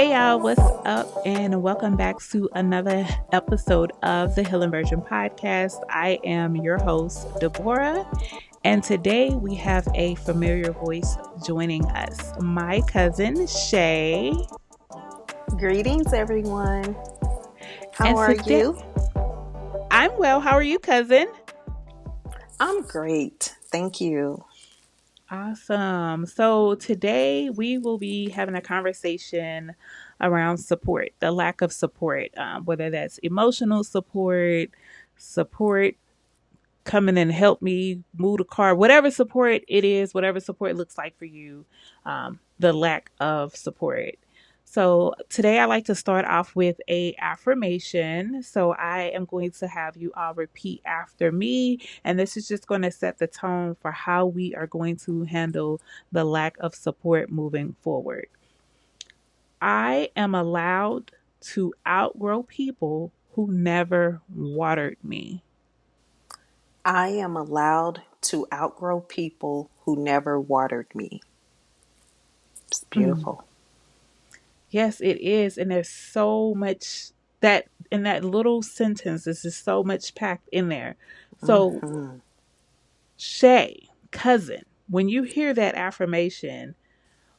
Hey y'all, what's up? And welcome back to another episode of the Healing Virgin Podcast. I am your host, Dee-bo-rah, and today we have a familiar voice joining us, my cousin, Shey. Greetings, everyone. How And are today, you? I'm well. How are you, cousin? I'm great. Thank you. Awesome. So today we will be having a conversation around support, the lack of support, whether that's emotional support come in and help me move the car, whatever support it is, whatever support looks like for you, the lack of support. So today I like to start off with a affirmation. So I am going to have you all repeat after me, and this is just going to set the tone for how we are going to handle the lack of support moving forward. I am allowed to outgrow people who never watered me. I am allowed to outgrow people who never watered me. It's Mm. beautiful. Yes, it is. And there's so much that in that little sentence, there's just so much packed in there. So, hmm Shey, cousin, when you hear that affirmation,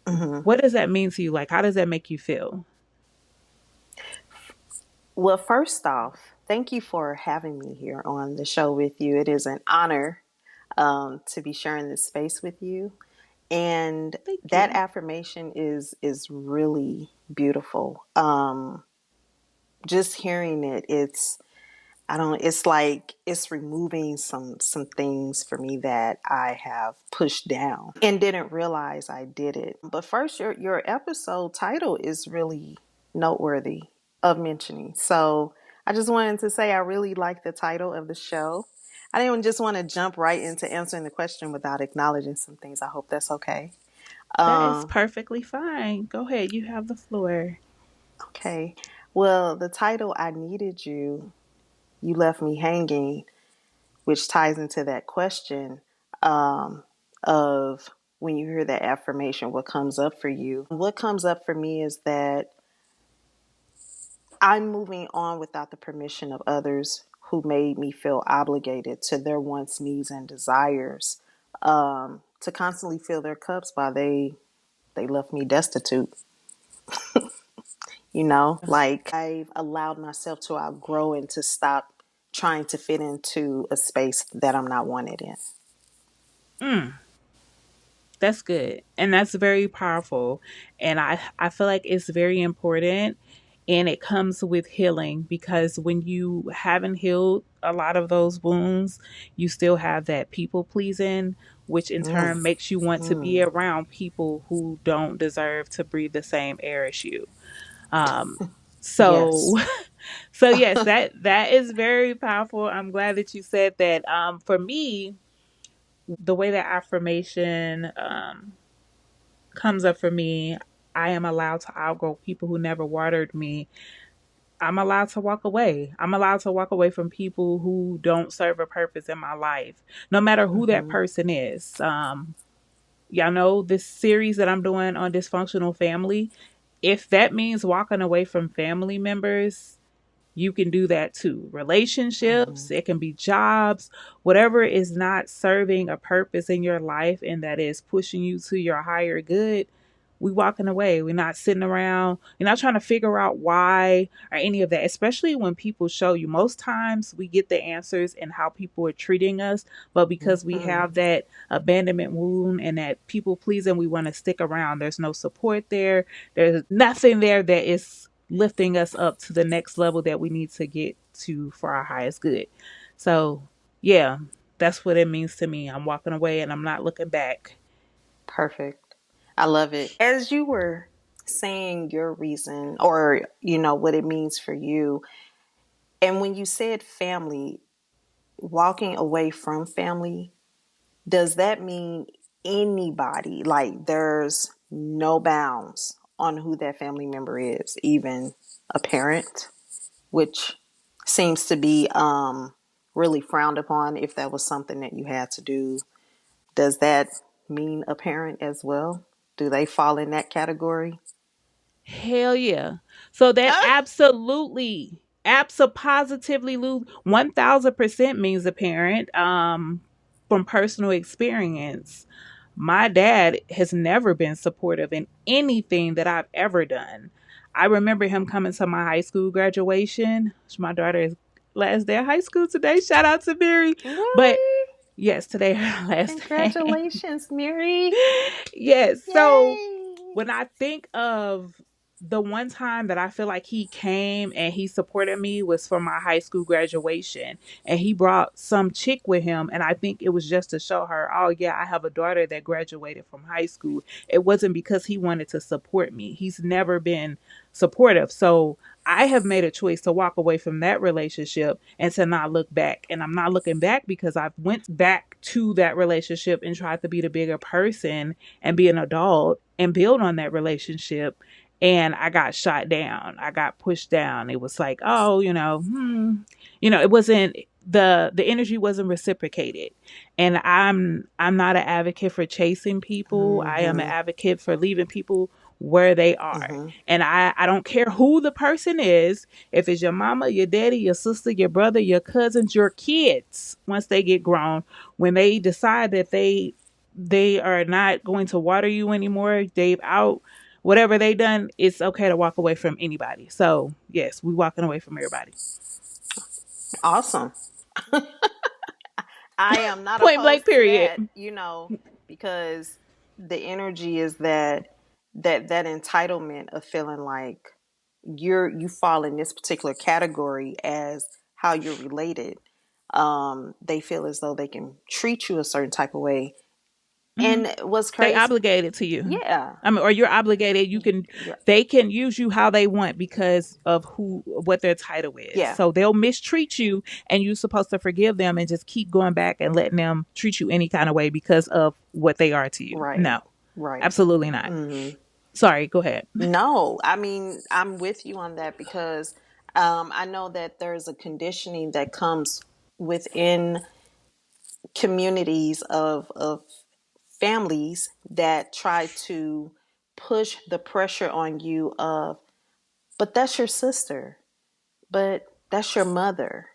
hmm what does that mean to you? Like, how does that make you feel? Well, first off, thank you for having me here on the show with you. It is an honor to be sharing this space with you. And Thank that you. affirmation is really beautiful. Just hearing it, it's like it's removing some things for me that I have pushed down and didn't realize I did it. But first, your episode title is really noteworthy of mentioning. So I just wanted to say I really like the title of the show. I didn't just want to jump right into answering the question without acknowledging some things. I hope that's okay. That is Um, perfectly fine. Go ahead. You have the floor. okay. Well, the title I needed you, you left me hanging, which ties into that question of when you hear that affirmation, what comes up for you? What comes up for me is that I'm moving on without the permission of others who made me feel obligated to their wants, needs, and desires, to constantly fill their cups while they left me destitute. Like I've allowed myself to outgrow and to stop trying to fit into a space that I'm not wanted in. Mm, that's good. And that's very powerful. And I feel like it's very important, and it comes with healing, because when you haven't healed a lot of those wounds, you still have that people pleasing, which in Mm, turn makes you want to be mm. around people who don't deserve to breathe the same air as you. Um, so Yes. so yes, that is very powerful. I'm glad that you said that. For me, the way that affirmation comes up for me, I am allowed to outgrow people who never watered me. I'm allowed to walk away. I'm allowed to walk away from people who don't serve a purpose in my life, no matter who that hmm person is. Y'all know this series that I'm doing on dysfunctional family. If that means walking away from family members, you can do that too. hmm Relationships, it can be jobs, whatever is not serving a purpose in your life and that is pushing you to your higher good. We walking away. We're not sitting around. You're not trying to figure out why or any of that, especially when people show you. Most times we get the answers in how people are treating us, but because we hmm have that abandonment wound and that people pleasing, we want to stick around. There's no support there. There's nothing there that is lifting us up to the next level that we need to get to for our highest good. So, yeah, that's what it means to me. I'm walking away and I'm not looking back. Perfect. I love it. As you were saying your reason or, what it means for you, and when you said family, walking away from family, does that mean anybody? Like there's no bounds on who that family member is, even a parent, which seems to be really frowned upon if that was something that you had to do. Does that mean a parent as well? Do they fall in that category? Hell yeah. So that Ah, absolutely, absolutely lose 1000% means a parent. From personal experience, my dad has never been supportive in anything that I've ever done. I remember him coming to my high school graduation. My daughter's last day of high school today. Shout out to Mary. But really? yes, today her last day. Congratulations, Mary. Yes. So Yay. when I think of the one time that I feel like he came and he supported me was for my high school graduation. And he brought some chick with him. And I think it was just to show her, oh, yeah, I have a daughter that graduated from high school. It wasn't because he wanted to support me. He's never been supportive. So I have made a choice to walk away from that relationship and to not look back. And I'm not looking back because I've went back to that relationship and tried to be the bigger person and be an adult and build on that relationship. And I got shot down. I got pushed down. It was like, oh, it wasn't the energy wasn't reciprocated. And I'm not an advocate for chasing people. I am an Mm-hmm. advocate for leaving people where they are. Mm-hmm. And I don't care who the person is, if it's your mama, your daddy, your sister, your brother, your cousins, your kids, once they get grown, when they decide that they are not going to water you anymore, they've out whatever they done, it's okay to walk away from anybody. So yes, we walking away from everybody. Awesome. I am not Point blank opposed to period. that, because the energy is that entitlement of feeling like you fall in this particular category as how you're related. They feel as though they can treat you a certain type of way. Hmm. And what's They crazy? obligated to you. Yeah. I mean, or you're obligated. You're, They can use you how they want because of what their title is. yeah. So they'll mistreat you, and you're supposed to forgive them and just keep going back and letting them treat you any kind of way because of what they are to you. Right. No, Right. absolutely not. Hmm. Sorry, go ahead. No, I mean, I'm with you on that because I know that there's a conditioning that comes within communities of families that try to push the pressure on you of, but that's your sister, but that's your mother,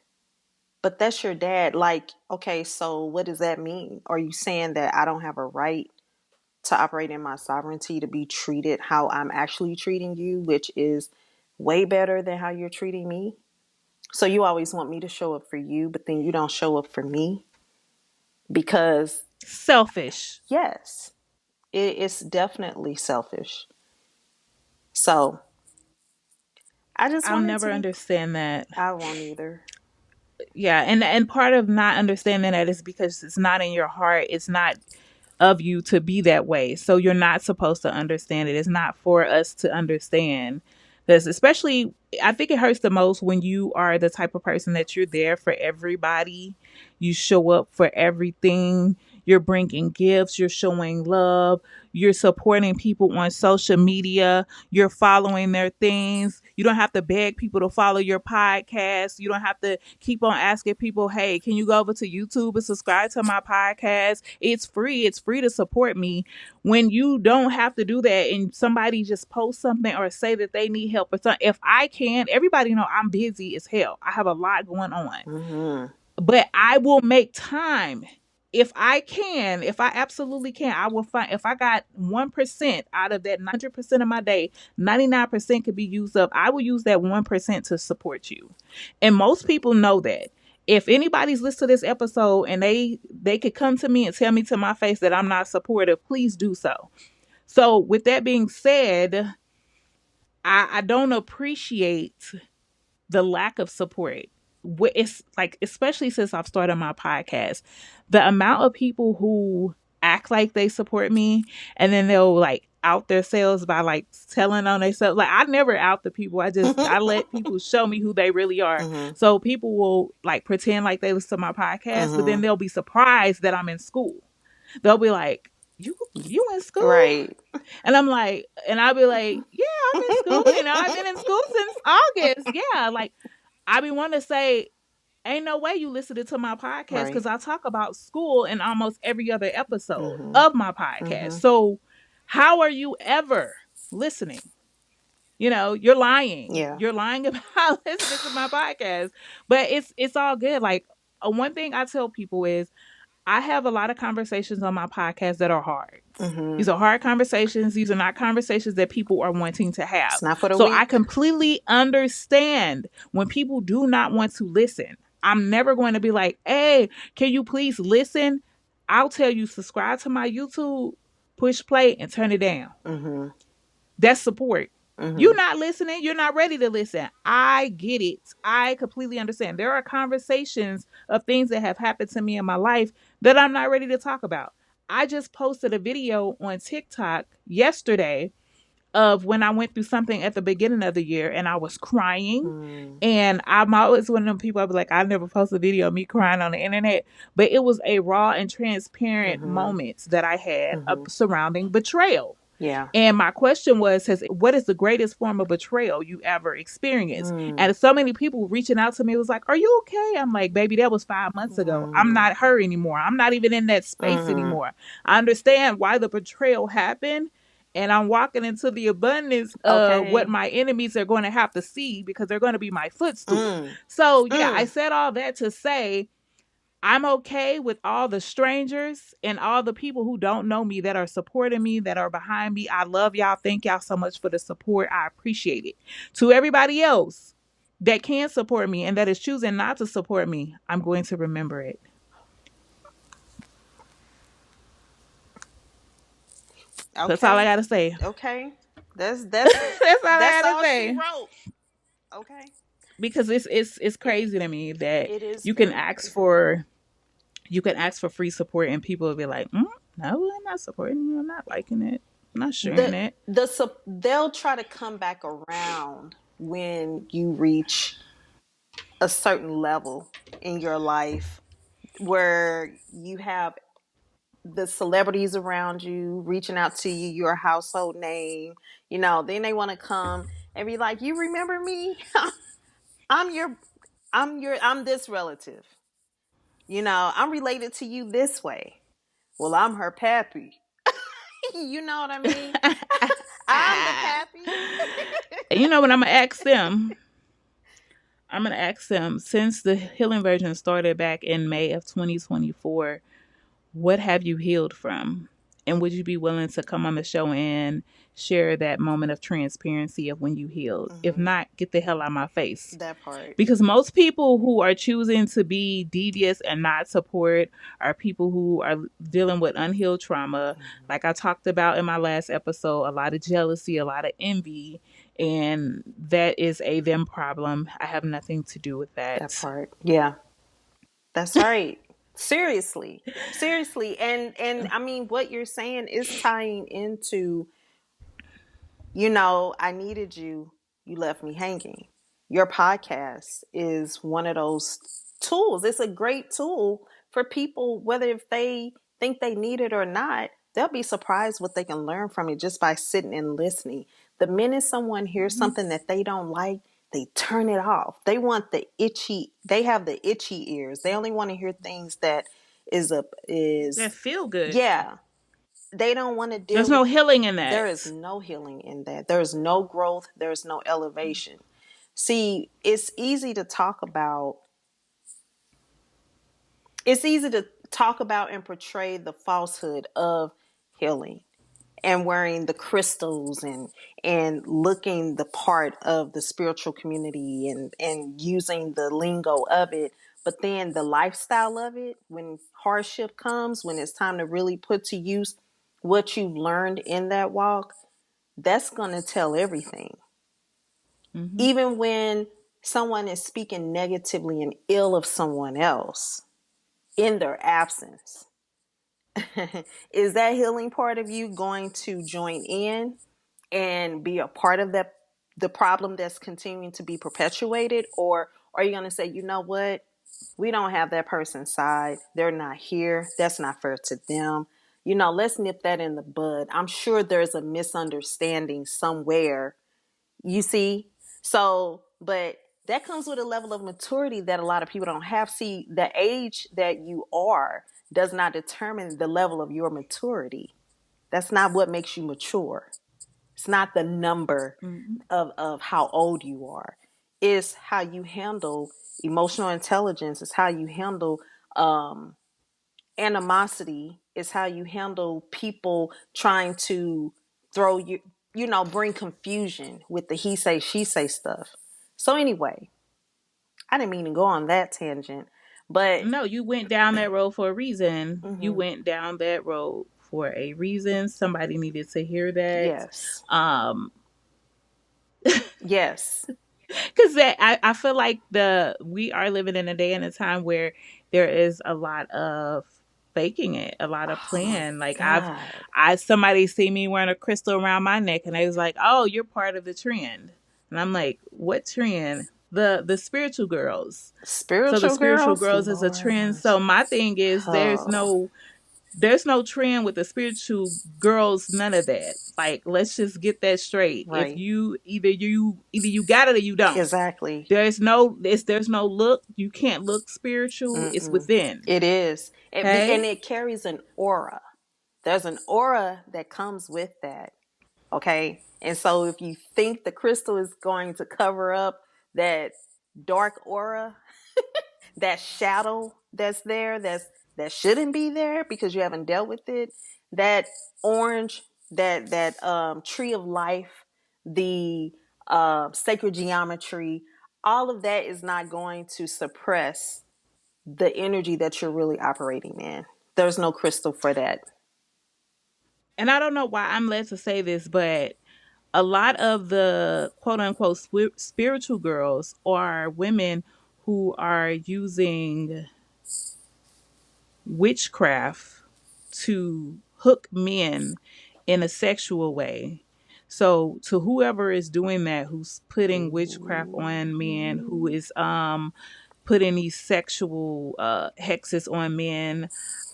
but that's your dad. Like, okay, so what does that mean? Are you saying that I don't have a right to operate in my sovereignty to be treated how I'm actually treating you, which is way better than how you're treating me? So you always want me to show up for you, but then you don't show up for me because, Selfish. yes, it's definitely selfish. So I just I'll wanted to never be, understand that. I won't either. Yeah, and part of not understanding that is because it's not in your heart. It's not of you to be that way. So you're not supposed to understand it. It's not for us to understand. Because especially, I think it hurts the most when you are the type of person that you're there for everybody. You show up for everything. You're bringing gifts. You're showing love. You're supporting people on social media. You're following their things. You don't have to beg people to follow your podcast. You don't have to keep on asking people, hey, can you go over to YouTube and subscribe to my podcast? It's free. It's free to support me. When you don't have to do that and somebody just post something or say that they need help or something, if I can, everybody know I'm busy as hell. I have a lot going on, Mm-hmm. but I will make time. If I can, if I absolutely can, I will find, if I got 1% out of that 100% of my day, 99% could be used up. I will use that 1% to support you. And most people know that. If anybody's listened to this episode and they could come to me and tell me to my face that I'm not supportive, please do so. So with that being said, I don't appreciate the lack of support. It's like, especially since I've started my podcast, the amount of people who act like they support me and then they'll like out themselves by like telling on themselves. Like, I never out the people. I let people show me who they really are. Mm-hmm. So people will like pretend like they listen to my podcast, but then Mm-hmm. they'll be surprised that I'm in school. They'll be like, you in school? Right. And I'm like, and I'll be like, yeah, I'm in school. I've been in school since August. Yeah, like I be wanting to say, ain't no way you listening to my podcast Right. because I talk about school in almost every other episode Mm-hmm. of my podcast. Mm-hmm. So how are you ever listening? You're lying. Yeah. You're lying about listening to my podcast. But it's all good. Like, one thing I tell people is I have a lot of conversations on my podcast that are hard. Mm-hmm. These are hard conversations. These are not conversations that people are wanting to It's have. not for the So I weak. completely understand when people do not want to listen. I'm never going to be like, hey, can you please listen? I'll tell you, subscribe to my YouTube, push play, and turn it down. Mm-hmm. That's support. Mm-hmm. You're not listening. You're not ready to listen. I get it. I completely understand. There are conversations of things that have happened to me in my life that I'm not ready to talk about. I just posted a video on TikTok yesterday of when I went through something at the beginning of the year and I was crying. Mm. And I'm always one of them people, I'll be like, I never post a video of me crying on the internet. But it was a raw and transparent Mm-hmm. moment that I had Mm-hmm. surrounding betrayal. Yeah. And my question was, what is the greatest form of betrayal you ever experienced? Mm. And so many people reaching out to me was like, are you okay? I'm like, baby, that was 5 months ago. I'm Mm. not her anymore. I'm not even in that space Mm-hmm. anymore. I understand why the betrayal happened. And I'm walking into the abundance of what Okay. my enemies are going to have to see because they're going to be my footstool. Mm. So, yeah, I Mm. said all that to say I'm okay with all the strangers and all the people who don't know me that are supporting me, that are behind me. I love y'all. Thank y'all so much for the support. I appreciate it. To everybody else that can support me and that is choosing not to support me, I'm going to remember it. That's all I Okay. got to say. Okay. That's That's all I that's got to all she say. wrote. Okay. Because it's It crazy to me that it is you can very ask crazy. for you can ask for free support and people will be like, no, I'm not supporting you. I'm not liking it. I'm not sharing The it. they'll try to come back around when you reach a certain level in your life where you have the celebrities around you reaching out to you, your household name, then they want to come and be like, "You remember me? I'm your I'm this relative. I'm related to you this way. Well, I'm her pappy." You know what I mean? I'm the pappy. You know what I'm gonna ask them? I'm gonna ask them since the healing version started back in May of 2024. What have you healed from? And would you be willing to come on the show and share that moment of transparency of when you healed? If Hmm. not, get the hell out of my face. That part. Because most people who are choosing to be devious and not support are people who are dealing with unhealed trauma. Hmm. Like I talked about in my last episode, a lot of jealousy, a lot of envy, and that is a them problem. I have nothing to do with That that. part. Yeah. That's right. Seriously. Seriously. And I mean what you're saying is tying into, I needed you, you left me hanging. Your podcast is one of those tools. It's a great tool for people, whether if they think they need it or not, they'll be surprised what they can learn from it just by sitting and listening. The minute someone hears Mm-hmm. something that they don't like, they turn it off. They have the itchy ears. They only want to hear things that That is feel good. yeah. They don't want to There's deal with. no healing in There is that. no healing in that. There is no growth. There is no elevation. See, it's easy to talk about and portray the falsehood of healing and wearing the crystals and looking the part of the spiritual community and using the lingo of it. But then the lifestyle of it, when hardship comes, when it's time to really put to use what you've learned in that walk, that's going to tell everything. Mm-hmm. Even when someone is speaking negatively and ill of someone else in their absence, is that healing part of you going to join in and be a part of the problem that's continuing to be perpetuated? Or are you going to say, you know what? We don't have that person's side. They're not here. That's not fair to them. Let's nip that in the bud. I'm sure there's a misunderstanding somewhere. You see? So, but that comes with a level of maturity that a lot of people don't have. See, the age that you are does not determine the level of your maturity. That's not what makes you mature. It's not the number Mhm. of how old you are. It's how you handle emotional intelligence. It's how you handle um, animosity. It's how you handle people trying to throw you, bring confusion with the he say, she say stuff. So, anyway, I didn't mean to go on that tangent, but No, you went down that road for a reason. You mhm, went down that road for a reason. Somebody needed to hear that. yes, Um, yes, because I feel like we are living in a day and a time where there is a lot of faking it, a lot of oh my plan. Like God, somebody see me wearing a crystal around my neck, and they was like, "Oh, you're part of the trend," and I'm like, "What trend?" The spiritual girls. So the spiritual spiritual girls, girls is a Lord trend. So mercy. my thing is, Oh, there's no trend with the spiritual girls, none of that. Like, let's just get that straight. If right, you either you got it or you don't. exactly. There's no look. You can't look spiritual. It's Mm-mm. within. It is, and Okay. it carries an aura. There's an aura that comes with that. Okay, and so if you think the crystal is going to cover up that dark aura, that shadow that's there, that shouldn't be there because you haven't dealt with it, that orange, that tree of life, the sacred geometry, all of that is not going to suppress the energy that you're really operating in. There's no crystal for that. And I don't know why I'm led to say this, but a lot of the quote unquote spiritual girls are women who are using witchcraft to hook men in a sexual way. So to whoever is doing that, who's putting witchcraft on men, who Ooh. is putting these sexual hexes on men,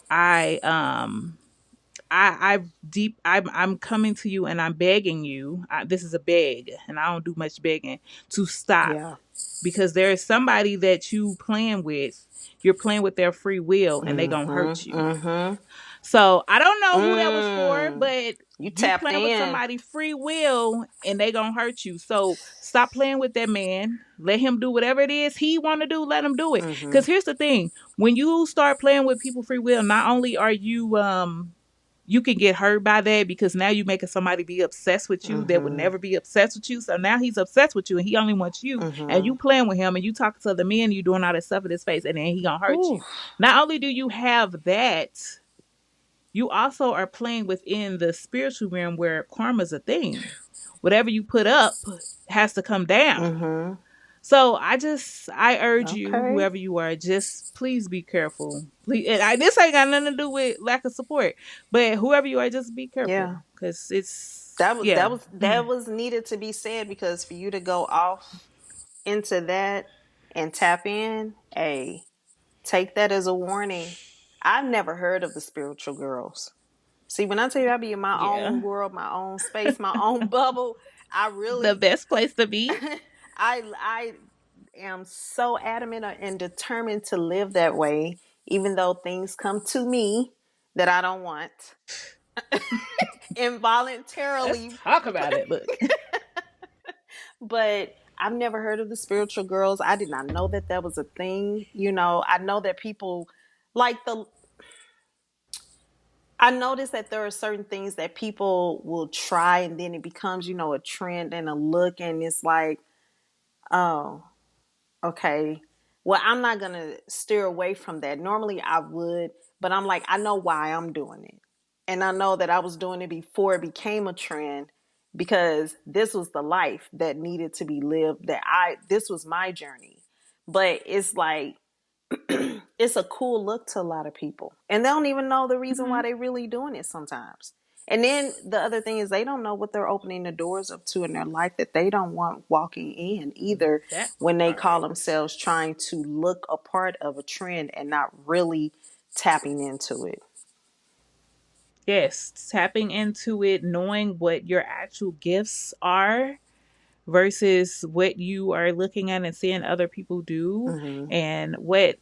I I'm coming to you and I'm begging you. This is a beg, and I don't do much begging to stop, Yeah. because there is somebody that you playing with. You're playing with their free will, and they gonna hurt Mm-hmm. you. Mm-hmm. So I don't know who that was for, Mm. but You you tapped playing with in. somebody free will, and they gonna hurt you. So stop playing with that man. Let him do whatever it is he want to do. Let him do it. Mm-hmm. Because here's the thing: when you start playing with people free will, not only are you can get hurt by that, because now you're making somebody be obsessed with you that would Mm-hmm. never be obsessed with you. So now he's obsessed with you and he only wants you, and Mm-hmm. you playing with him and you talking to other men, you doing all that stuff in his face, and then he gonna hurt Ooh. you. Not only do you have that, you also are playing within the spiritual realm where karma's a thing. Whatever you put up has to come down. Mm-hmm. So I urge you, Okay. whoever you are, just please be careful. Please, this ain't got nothing to do with lack of support, but whoever you are, just be careful, Yeah. because it's That was yeah. that was that was needed to be said because for you to go off into that and tap in, hey, take that as a warning. I've never heard of the spiritual girls. See, when I tell you I be in my Yeah, own world, my own space, my own bubble, I the really best place to be. I am so adamant and determined to live that way, even though things come to me that I don't want Let's involuntarily. talk about it. Look, But I've never heard of the spiritual girls. I did not know that that was a thing. I know that people like the. I noticed that there are certain things that people will try, and then it becomes, a trend and a look, and it's like, oh, okay. Well, I'm not going to steer away from that. Normally I would, but I'm like, I know why I'm doing it. And I know that I was doing it before it became a trend because this was the life that needed to be lived, this was my journey. But it's like, it's a cool look to a lot of people. And they don't even know the reason why hmm they really doing it sometimes. And then the other thing is they don't know what they're opening the doors up to in their life that they don't want walking in either that when they call part. themselves trying to look a part of a trend and not really tapping into it. Yes, tapping into it, knowing what your actual gifts are versus what you are looking at and seeing other people do, Mm-hmm. and what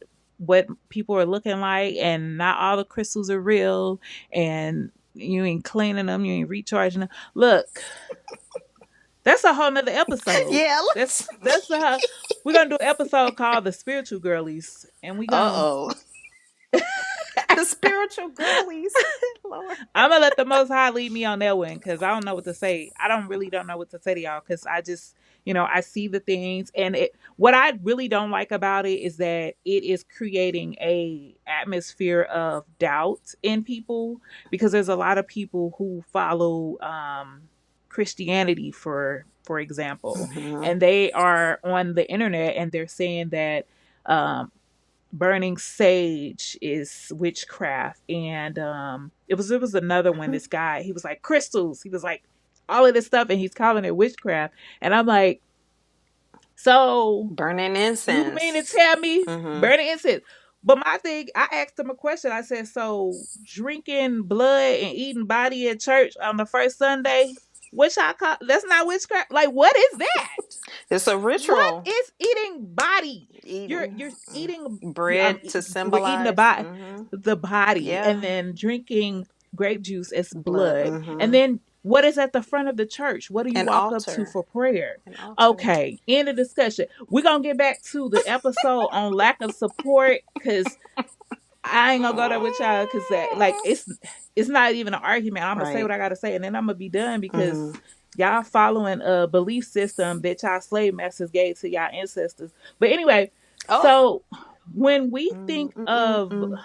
people are looking like, and not all the crystals are real, and You ain't cleaning them. You ain't recharging them. Look, that's a whole nother episode. Yeah, That's let's. that's a we're gonna do an episode called the spiritual girlies, and we Uh gonna oh. The spiritual girlies. Lord. I'm gonna let the Most High lead me on that one because I don't know what to say. I don't know what to say to y'all because I just, I see the things, and what I really don't like about it is that it is creating a atmosphere of doubt in people because there's a lot of people who follow Christianity, for example, Hmm. and they are on the internet and they're saying that. Burning sage is witchcraft, and it was another one. This guy, he was like crystals, he was like all of this stuff, and he's calling it witchcraft. And I'm like, so Burning you mean to incense. tell me Hmm. burning incense? But my thing, I asked him a question. I said, so drinking blood and eating body at church on the first Sunday, which I call, that's not witchcraft. Like, what is that? It's a What ritual. is eating body? Eating You're eating bread to we're eating the symbolize. body, the body, and Yeah. then drinking grape juice as Blood. blood. And then what is at the front of the church? What do you An walk up to altar. for prayer? An altar. Okay, end of discussion. We're gonna get back to the episode on lack of support because I ain't gonna go there with y'all because that like it's not even an argument. I'm gonna say Right. what I gotta say and then I'm gonna be done Hmm. because y'all following a belief system that y'all slave masters gave to y'all ancestors. But anyway, Oh. so when we think of Mm-mm-mm-mm.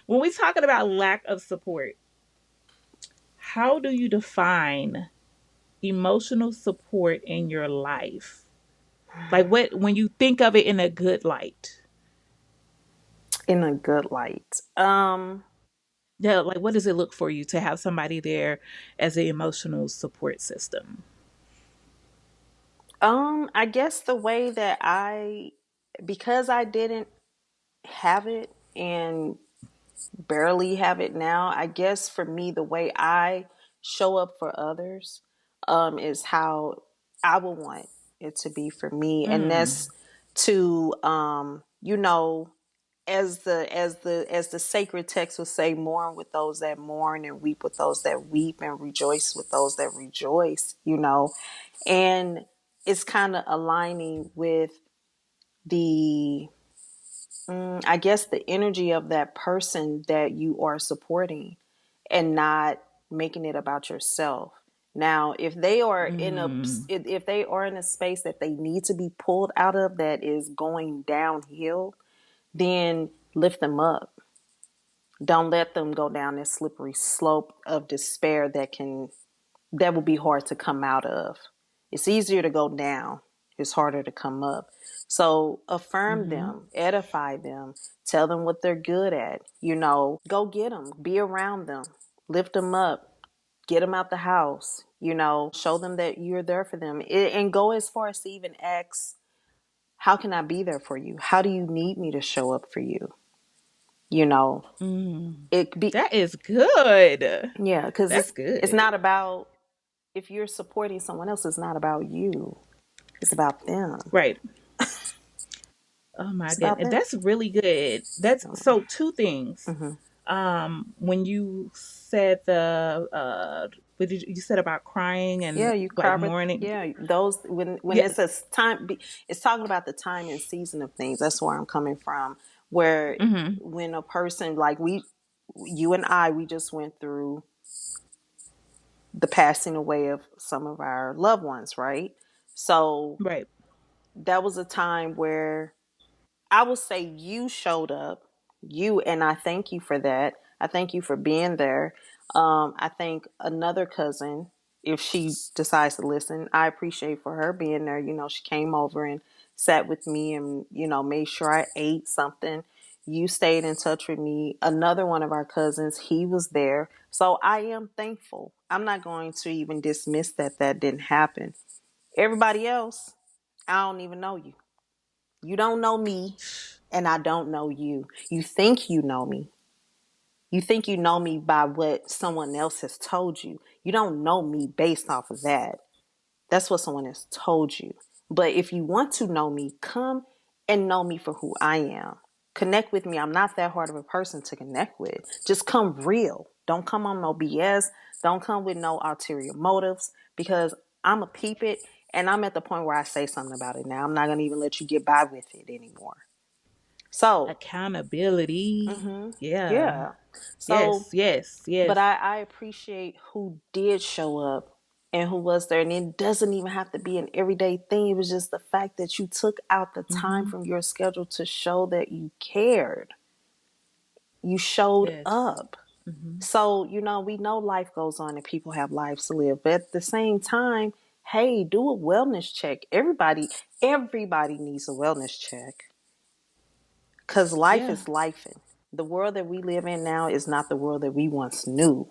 when we talking about lack of support, how do you define emotional support in your life? Like what when you think of it in a good light? In a good light. Yeah, like what does it look for you to have somebody there as an emotional support system? I guess the way that because I didn't have it and barely have it now, I guess for me, the way I show up for others, is how I would want it to be for me. And Mm, that's to, as the sacred text would say, mourn with those that mourn and weep with those that weep and rejoice with those that rejoice. And it's kind of aligning with the I guess the energy of that person that you are supporting and not making it about yourself. Now, if they are in a mm, if they are in a space that they need to be pulled out of that is going downhill, then lift them up. Don't let them go down this slippery slope of despair that will be hard to come out of. It's easier to go down. It's harder to come up. So affirm mm-hmm, them, edify them, tell them what they're good at. Go get them, be around them, lift them up, get them out the house. Show them that you're there for them, and go as far as to even ask, "How can I be there for you? How do you need me to show up for you?" You know, mm. it be That is good. yeah, because That's it's good. not about if you're supporting someone else. It's not about you. It's about them. Right. Oh my It's about goodness. them. That's really good. That's so two things. Mm-hmm. When you said the what did you said about crying Yeah, and you like cry with mourning. yeah those when Yeah. it says time. It's talking about the time and season of things. That's where I'm coming from. Where Mm-hmm. when a person like you and I, we just went through the passing away of some of our loved ones, right? So Right. that was a time where I will say you showed up, and I thank you for that. I thank you for being there. I thank another cousin, if she decides to listen, I appreciate for her being there. She came over and sat with me and, made sure I ate something. You stayed in touch with me. Another one of our cousins, he was there. So I am thankful. I'm not going to even dismiss that didn't happen. Everybody else, I don't even know you. You don't know me, and I don't know you. You think you know me. You think you know me by what someone else has told you. You don't know me based off of that. That's what someone has told you. But if you want to know me, come and know me for who I am. Connect with me. I'm not that hard of a person to connect with. Just come real. Don't come on no BS. Don't come with no ulterior motives, because I'm a peep it, and I'm at the point where I say something about it now. I'm not gonna even let you get by with it anymore. So, Accountability. Yeah. yeah. Yes, So, yes, but yes. I appreciate who did show up and who was there. And it doesn't even have to be an everyday thing. It was just the fact that you took out the time Mm-hmm. from your schedule to show that you cared. You showed Yes. up. Mm-hmm. So, we know life goes on and people have lives to live. But at the same time, hey, do a wellness check. Everybody needs a wellness check. Because life Yeah, is life. The world that we live in now is not the world that we once knew.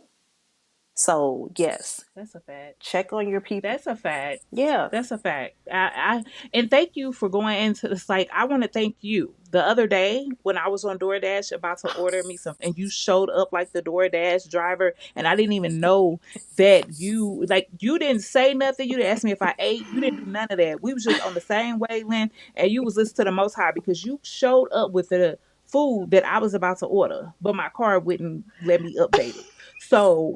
So, yes, that's a fact. check on your people. That's a fact. Yeah. That's a fact. And thank you for going into this. Like, I want to thank you. The other day when I was on DoorDash about to order me some, and you showed up like the DoorDash driver, and I didn't even know that you didn't say nothing. You didn't ask me if I ate. You didn't do none of that. We was just on the same wavelength, and you was listening to the Most High because you showed up with the food that I was about to order, but my car wouldn't let me update it. So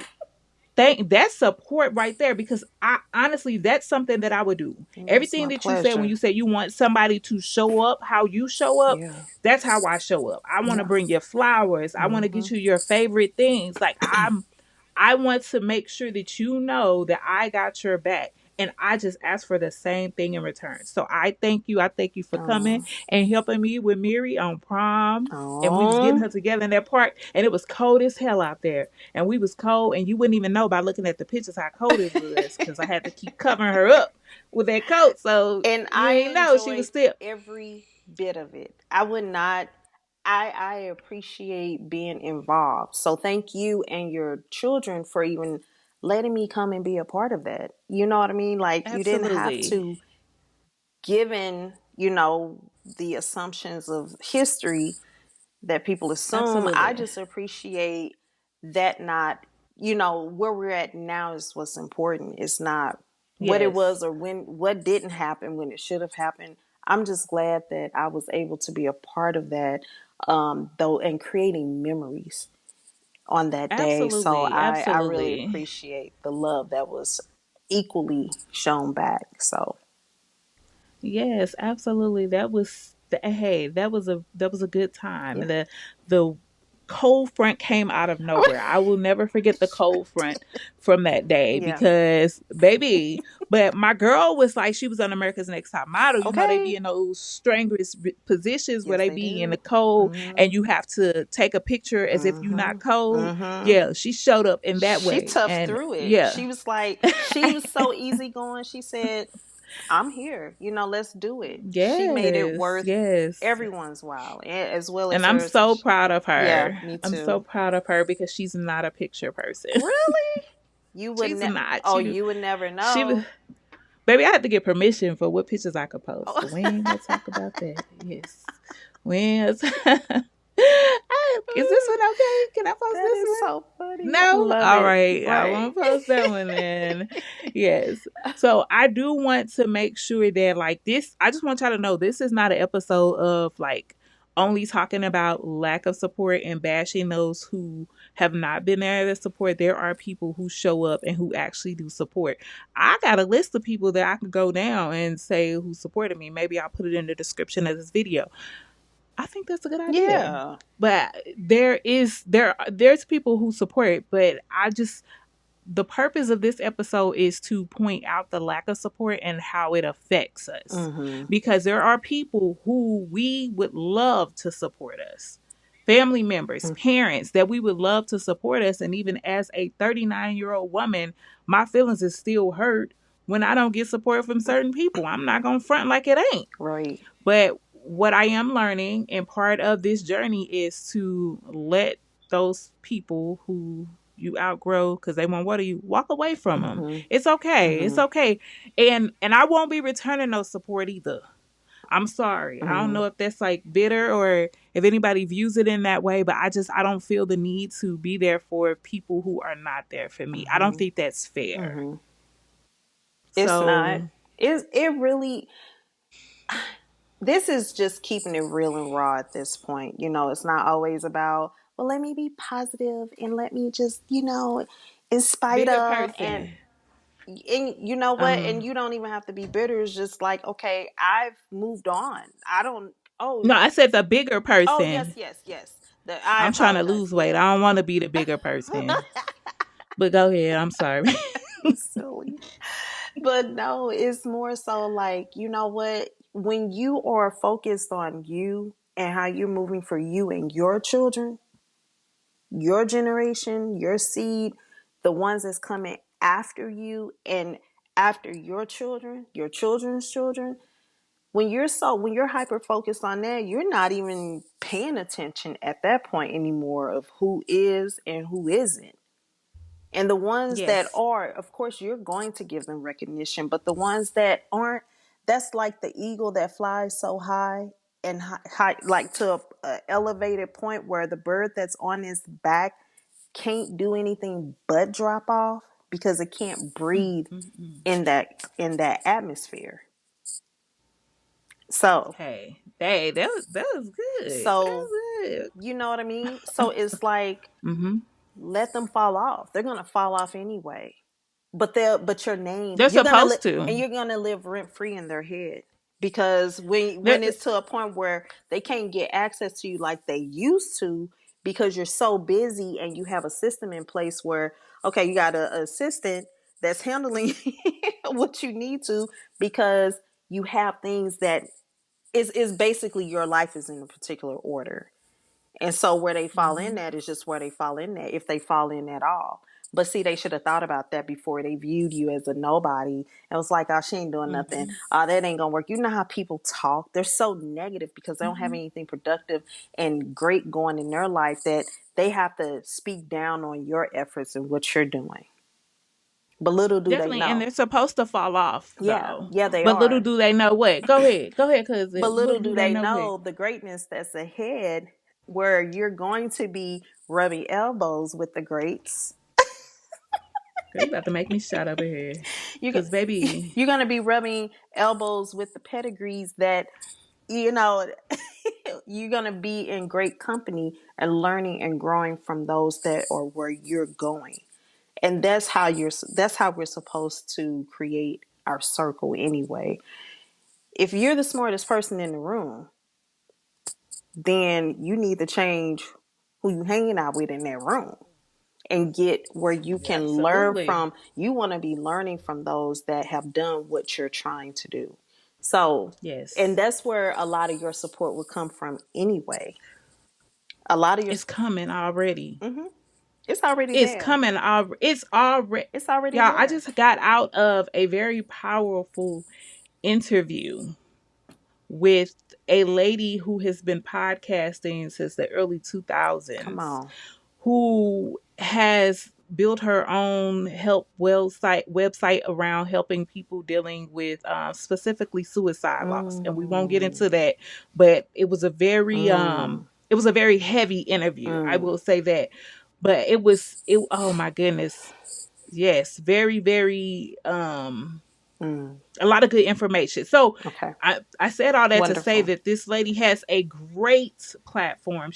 thank that's support right there, because I honestly, that's something that I would do. It's Everything my that you said when pleasure. you say you want somebody to show up how you show up, Yeah. that's how I show up. I want to Yeah. bring you flowers. I want to Mm-hmm. get you your favorite things. Like, I want to make sure that you know that I got your back. And I just ask for the same thing in return. So I thank you. I thank you for coming Oh. and helping me with Miri on prom. And we was getting Oh. her together in that park, and it was cold as hell out there. And we was cold, and you wouldn't even know by looking at the pictures how cold it was, because I had to keep covering her up with that coat. So And you I ain't know she was enjoyed still. every bit of it. I would not. I appreciate being involved. So thank you and your children for even letting me come and be a part of that. You know what I mean? Like, you didn't have Absolutely. to, given, the assumptions of history that people assume. I Absolutely. just appreciate that, not, where we're at now is what's important. It's not what it was Yes. or what didn't happen when it should have happened. I'm just glad that I was able to be a part of that, though, and creating memories on that day. So Absolutely. I really Absolutely. appreciate the love that was equally shown back. So, Yes, absolutely. Hey, that was a good time. yeah. And the cold front came out of nowhere. I will never forget the cold front from that day, Yeah. because baby, but my girl was like, she was on America's Next Top Model. You know, they be Okay. in those strenuous positions where Yes, they they be in the do. cold, and Mm-hmm. you have to take a picture as if you're Mm-hmm. not cold. Mm-hmm. Yeah, she showed up in that She way. toughed And through it. yeah. She was so easygoing. She said, I'm here. Let's do it. She made it Yes, worth yes. everyone's while, as well And as I'm hers. so proud of Yeah, her. me I'm so too. proud of her because she's not a picture person. Really? You would She's ne- not. Oh, She you would never she was know. baby, I had to get permission for what pictures I could post, Oh, but we ain't gonna talk about that. Yes. We ain't Is this one okay? Can I post that this is one? so funny. I No? love All it. right. I Right. won't post that one then. Yes. So I do want to make sure that, like, this, I just want y'all to know this is not an episode of like only talking about lack of support and bashing those who have not been there to support. There are people who show up and who actually do support. I got a list of people that I could go down and say who supported me. Maybe I'll put it in the description of this video. I think that's a good idea. Yeah. But there's people who support, but I just, the purpose of this episode is to point out the lack of support and how it affects us. Mm-hmm. Because there are people who we would love to support us. Family members, parents that we would love to support us, and even as a 39-year-old woman, my feelings is still hurt when I don't get support from certain people. I'm not going to front like it ain't. Right. But what I am learning, and part of this journey, is to let those people who you outgrow because they won't water you, walk away from them. Mm-hmm. It's okay. It's Mm-hmm. okay. And I won't be returning no support either. I'm sorry. I don't Mm-hmm. know if that's like bitter or if anybody views it in that way, but I don't feel the need to be there for people who are not there for me. I don't Mm-hmm. think that's fair. Mm-hmm. It's not. So It really. this is just keeping it real and raw at this point. You know, it's not always about, well, let me be positive and let me just, in spite Bigger of, and person. you know what, and Um, you don't even have to be bitter. It's just like, okay, I've moved on. I don't. Oh, no, I said the bigger oh, yes, person. yes, yes. I I'm trying to apologize. lose weight. Yes. I don't want to be the bigger person. But go ahead. I'm sorry. You silly. But no, it's more so like, you know what? When you are focused on you and how you're moving for you and your children, your generation, your seed, the ones that's coming after you and after your children, your children's children, when you're hyper focused on that, you're not even paying attention at that point anymore of who is and who isn't. And the ones that Yes. are, of course, you're going to give them recognition, but the ones that aren't, that's like the eagle that flies so high and high, like to a elevated point where the bird that's on its back can't do anything but drop off because it can't breathe Mm-mm-mm. in that atmosphere. So, Hey, hey, that was good. That so was good. you know what I mean? So it's like, Mm-hmm. let them fall off. They're gonna fall off anyway. But your name, They're supposed to. you're gonna live rent free in their head, because when They're, it's to a point where they can't get access to you like they used to, because you're so busy and you have a system in place where, okay, you got an assistant that's handling what you need to, because you have things that is basically your life is in a particular order. And so where they fall in mm-hmm. at is just where they fall in at, if they fall in at all. But see, they should have thought about that before they viewed you as a nobody. It was like, oh, she ain't doing nothing. Mm-hmm. Oh, that ain't gonna work. You know how people talk? They're so negative because they don't have Mm-hmm. anything productive and great going in their life, that they have to speak down on your efforts and what you're doing. But little do they Definitely, and know. they're supposed to fall off Yeah, though. yeah, they But little are. do they know what. Go ahead, cause But little little do do they they know what. know the greatness that's ahead, where you're going to be rubbing elbows with the greats. Girl, you about to make me shout over here, You cause baby, you're going to be rubbing elbows with the pedigrees that, you know, you're going to be in great company and learning and growing from those that are where you're going. And that's how we're supposed to create our circle anyway. If you're the smartest person in the room, then you need to change who you hanging out with in that room and get where you can learn absolutely, from. You want to be learning from those that have done what you're trying to do. So, and yes, that's where a lot of your support would come from anyway. A lot of your, it's coming already. mm-hmm, it's already It's there. coming. It's already. It's already Y'all, I there. just got out of a very powerful interview with a lady who has been podcasting since the early Come 2000s, on. who has built her own help website around helping people dealing with specifically suicide loss. And we won't get Mm, into that, but mm, it was a very heavy interview. I mm, will say that. But it oh my goodness. Yes, very, very mm. a lot of good information. So Okay. I said all that to say Wonderful. that this lady has a great platform.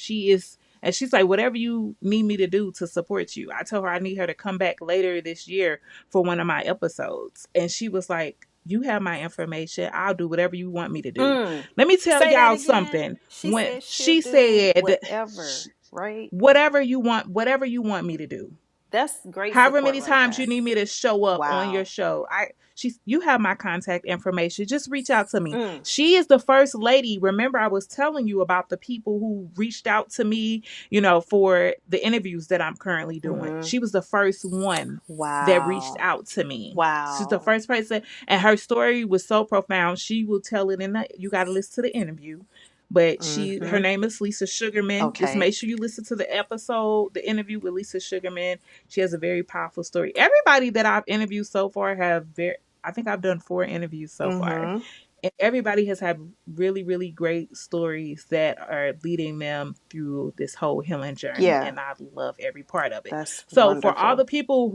And she's like, whatever you need me to do to support you. I told her I need her to come back later this year for one of my episodes. And she was like, you have my information. I'll do whatever you want me to do. Mm. Let me tell Say that y'all again. something. She When said she'll she do said, whatever, right? whatever you want me to do, That's great however support many right times you there. need me to show up on your Wow. show, you have my contact information, just reach out to me. Mm, She is the first lady. Remember, I was telling you about the people who reached out to me, for the interviews that I'm currently doing. mm-hmm. She was the first one that reached Wow. out to me. She's the Wow. first person, and her story was so profound. She will tell it you got to listen to the interview. But her Mm-hmm. name is Lisa Sugarman. Just Okay. make sure you listen to the episode, the interview with Lisa Sugarman. She has a very powerful story. Everybody that I've interviewed so far I think I've done 4 interviews so far. Mm-hmm. And everybody has had really, really great stories that are leading them through this whole healing journey. Yeah, And I love every part of it. that's So for all wonderful. the people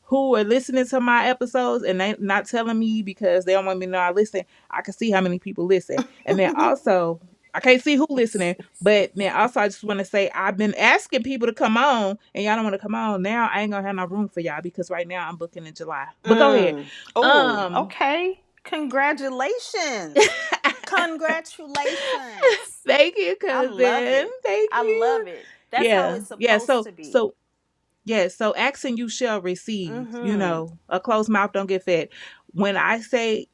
who are listening to my episodes and they not telling me because they don't want me to know I listen, I can see how many people listen. And then also, I can't see who listening, but then also I just want to say I've been asking people to come on and y'all don't want to come on. Now I ain't gonna have no room for y'all because right now I'm booking in July. But go ahead. Oh, Um okay. Congratulations. Congratulations. Thank you, I love cousin. it. Thank I love you. it. That's how Yeah. it's Yeah. supposed So to be. so yeah, so asking you shall receive. You Mm-hmm. know, a closed mouth don't get fed. When I say,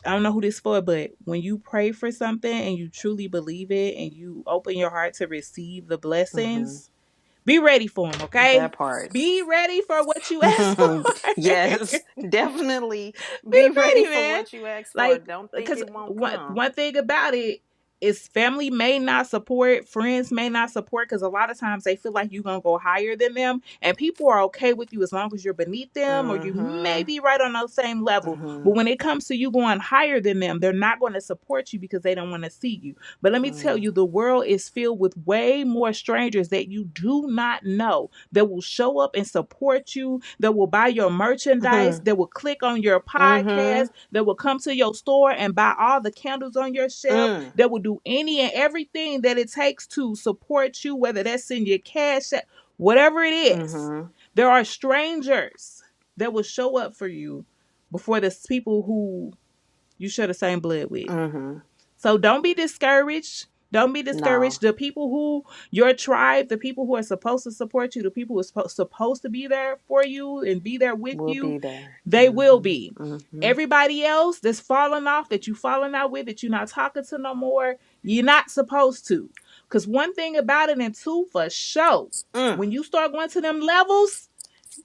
I don't know who this for, but when you pray for something and you truly believe it and you open your heart to receive the Mm-hmm. blessings, be ready for them, okay? That part. Be ready for what you ask for. Yes, definitely Be be ready ready, for man. what you ask for. Like, Don't think because it won't one come. one thing about it is family may not support, friends may not support, because a lot of times they feel like you're gonna go higher than them, and people are okay with you as long as you're beneath them or you may Mm-hmm. be right on the same level. Mm-hmm. But when it comes to you going higher than them, they're not going to support you because they don't want to see you. But let me tell Mm-hmm. you, the world is filled with way more strangers that you do not know that will show up and support you, that will buy your merchandise, that will click on your Mm-hmm. podcast, that will come to your store and buy all the candles on your shelf, Mm. that will do any and everything that it takes to support you, whether that's in your cash, whatever it is. Mm-hmm. There are strangers that will show up for you before the people who you share the same blood with. Mm-hmm. So don't be discouraged. Don't be No, discouraged. The people who, your tribe, the people who are supposed to support you, the people who are supposed to be there for you and be there with we'll you, be there. they will Mm-hmm. be. Mm-hmm. Everybody else that's falling off, that you falling out with, that you're not talking to no more, you're not supposed to. Because one thing about it, and two for sure, Mm. when you start going to them levels,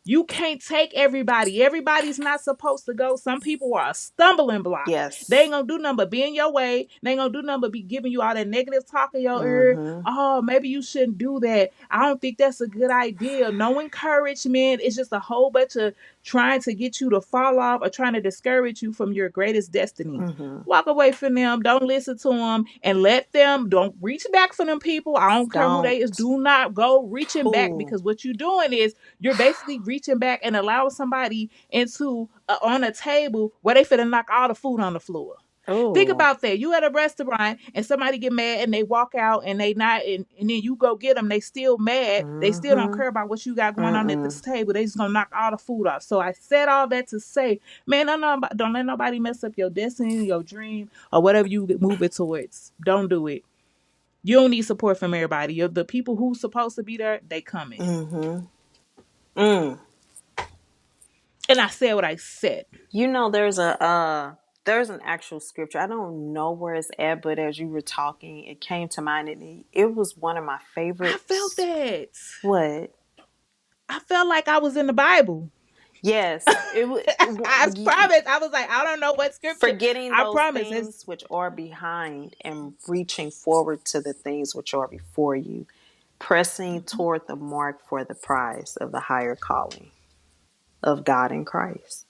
you can't take everybody. Everybody's not supposed to go. Some people are a stumbling block. They Yes. ain't gonna do nothing but be in your way. They ain't gonna do nothing but be giving you all that negative talk in your ear. Mm-hmm. Oh, maybe you shouldn't do that. I don't think that's a good idea. No encouragement. It's just a whole bunch of trying to get you to fall off or trying to discourage you from your greatest destiny. Mm-hmm. Walk away from them. Don't listen to them and let them. Don't reach back for them people. I don't care who they is. Don't. Do not go reaching back Ooh. because what you're doing is you're basically reaching back and allowing somebody into on a table where they finna knock all the food on the floor. Think Ooh. about that. You at a restaurant and somebody get mad and they walk out and they not and then you go get them. They still mad. They still don't Mm-hmm. care about what you got going on at Mm-mm. this table. They just gonna knock all the food off. So I said all that to say, man, don't let nobody mess up your destiny, your dream, or whatever you move it towards. Don't do it. You don't need support from everybody. The people who's supposed to be there, they coming. Mm-hmm. Mm. And I said what I said. You know, there's an actual scripture. I don't know where it's at, but as you were talking, it came to mind, and it was one of my I felt favorites. that. What? I felt like I was in the Bible. Yes, it was. I promise. I was like, I don't know what scripture. Forgetting I those promise. It's things which are behind and reaching forward to the things which are before you, pressing toward the mark for the prize of the higher calling of God in Christ.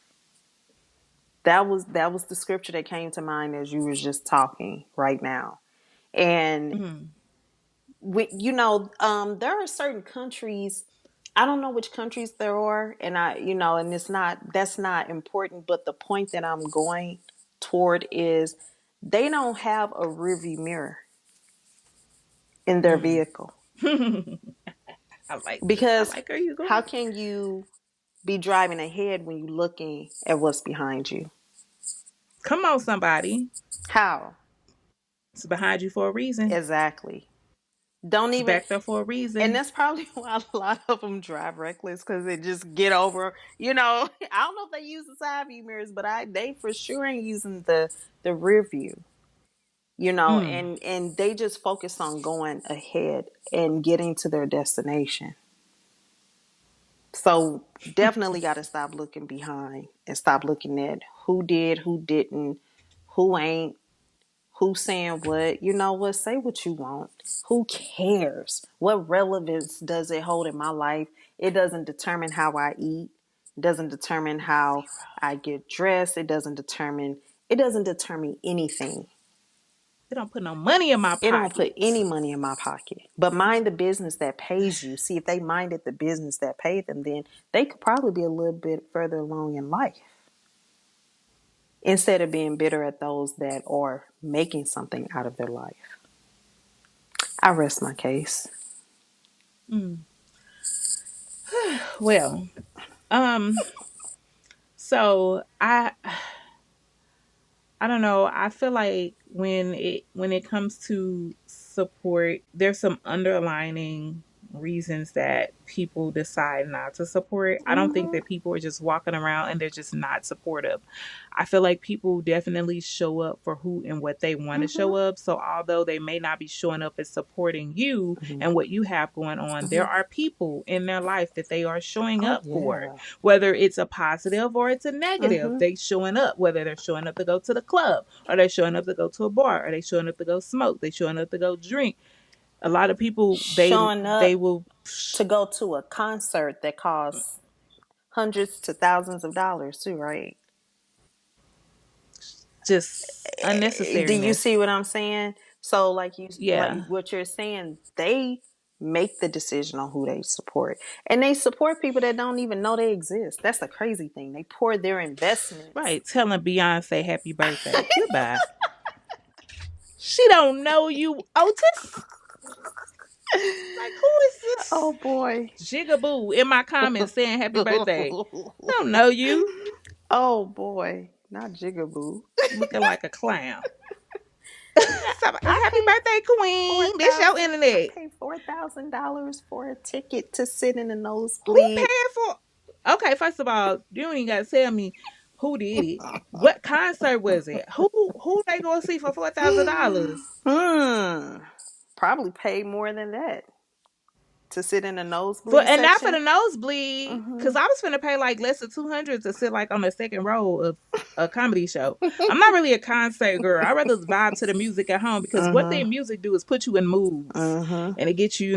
That was the scripture that came to mind as you was just talking right now. And mm, there are certain countries. I don't know which countries there are, and and it's not that's not important. But the point that I'm going toward is they don't have a rearview mirror in their mm. vehicle I like this. I because like where you how going. can you be driving ahead when you're looking at what's behind you? Come on, somebody. How It's behind you for a reason. exactly? Don't It's even. back there for a And reason. that's probably why a lot of them drive reckless because they just get over. I don't know if they use the side view mirrors, but they for sure ain't using the rear view. Mm. And they just focus on going ahead and getting to their destination. So definitely got to stop looking behind and stop looking at who did, who didn't, who ain't, who's saying what. You know what? Say what you want. Who cares? What relevance does it hold in my life? It doesn't determine how I eat. It doesn't determine how Zero. I get dressed. It doesn't determine anything. It don't put no money in my It don't put pocket. any money in my pocket. But mind the business that pays you. See, if they minded the business that paid them, then they could probably be a little bit further along in life instead of being bitter at those that are making something out of their life. I rest my case. Mm. Well, um, so I don't know. I feel like when it comes to support, there's some underlining reasons that people decide not to support. I don't think Mm-hmm. that people are just walking around and they're just not supportive. I feel like people definitely show up for who and what they want to Mm-hmm. show up. So although they may not be showing up as supporting you Mm-hmm. and what you have going on, there Mm-hmm. are people in their life that they are showing Oh up for, yeah. whether it's a positive or it's a negative. Mm-hmm. They showing up, whether they're showing up to go to the club, or they're showing up to go to a bar, or they showing up to go smoke, they showing up to go drink. A lot of people Showing they up will to go to a concert that costs hundreds to thousands of dollars too, right? just Do you see unnecessariness. what I'm saying? So like Yeah. what you're saying, they make the decision on who they support. And they support people that don't even know they exist. That's the crazy thing. They pour their investments. Right. Telling Beyonce happy birthday. Goodbye. She don't know you, Otis. Like, who is this Oh boy. jigaboo in my comments saying happy birthday? I don't know you. Oh boy. Not Jigaboo. Looking like a clown. So, I happy paid birthday, four Queen. This your thousand. I internet. paid $4,000 for a ticket to sit in a Who nosebleed. paying for? Okay, first of all, you don't even gotta tell me who did it. What concert was it? Who they gonna see for $4,000? Hmm. Probably paid more than that to sit in the For nosebleed and not for section. the nosebleed, Mm-hmm. because I was finna pay like less than 200 to sit like on the second row of a comedy show. I'm not really a concert girl. I rather vibe to the music at home because what Mm-hmm. their music do is put you in moods Mm-hmm. and it gets you,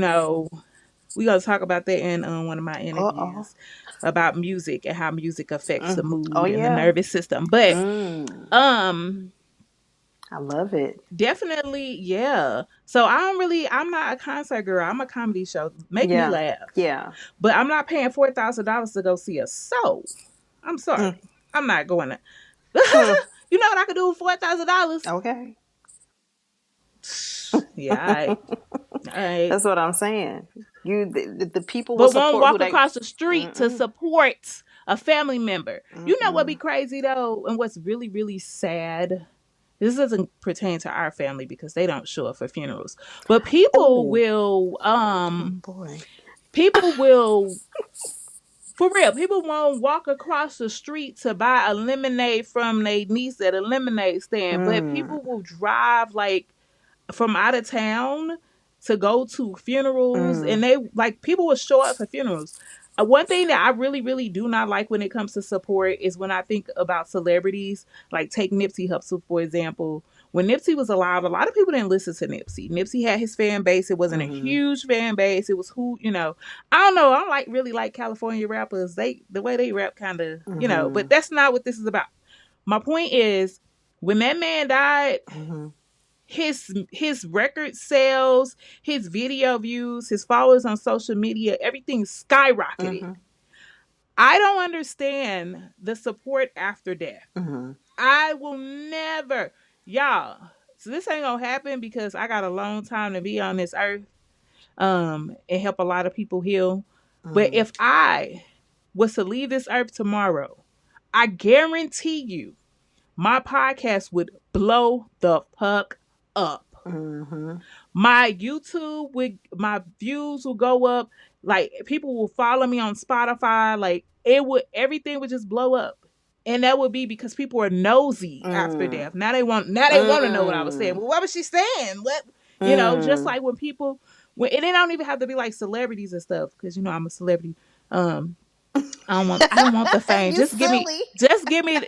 we gonna talk about that in one of my Uh-oh. interviews about music and how music affects the Mm. Oh mood and the yeah. nervous system. But Mm. um I love it. definitely, yeah. So I'm not a concert girl. I'm a comedy show. Make me Yeah. laugh. Yeah. But I'm not paying $4,000 to go see a show. I'm Mm. sorry. I'm not going to. Hmm. You know what I could do with $4,000? Okay. Yeah, all right. All right. That's what I'm saying. The people will But won't support who walk they. across the street to Mm-mm. support a family member. You know what be Mm-mm. crazy though, and what's really really sad. This doesn't pertain to our family because they don't show up for funerals. But Oh. Oh boy. people will for real, people won't walk across the street to buy a lemonade from their niece at a lemonade stand, but Mm. people will drive like from out of town to go to funerals, Mm. and they like people will show up for funerals. One thing that I really really do not like when it comes to support is when I think about celebrities, like take Nipsey Hussle for example. When Nipsey was alive, a lot of people didn't listen to Nipsey. Nipsey had his fan base. It wasn't a Mm-hmm. huge fan base. It was I don't know. I don't like really like California rappers. The way they rap kind of Mm-hmm. but that's not what this is about. My point is, when that man died, Mm-hmm. his record sales, his video views, his followers on social media, everything skyrocketed. Mm-hmm. I don't understand the support after death. Mm-hmm. I will never, y'all. So this ain't gonna happen because I got a long time to be on this earth, and help a lot of people heal. But Mm-hmm. if I was to leave this earth tomorrow, I guarantee you my podcast would blow the fuck up. Mm-hmm. My YouTube would, my views will go up. Like people will follow me on Spotify. Like everything would just blow up. And that would be because people are nosy after Mm. death. Now they want to know what I was saying. Mm. Well, what was she saying? What just Mm. like when people and it don't even have to be like celebrities and stuff, because I'm a celebrity. Um, I don't want the fame. You silly. Just give me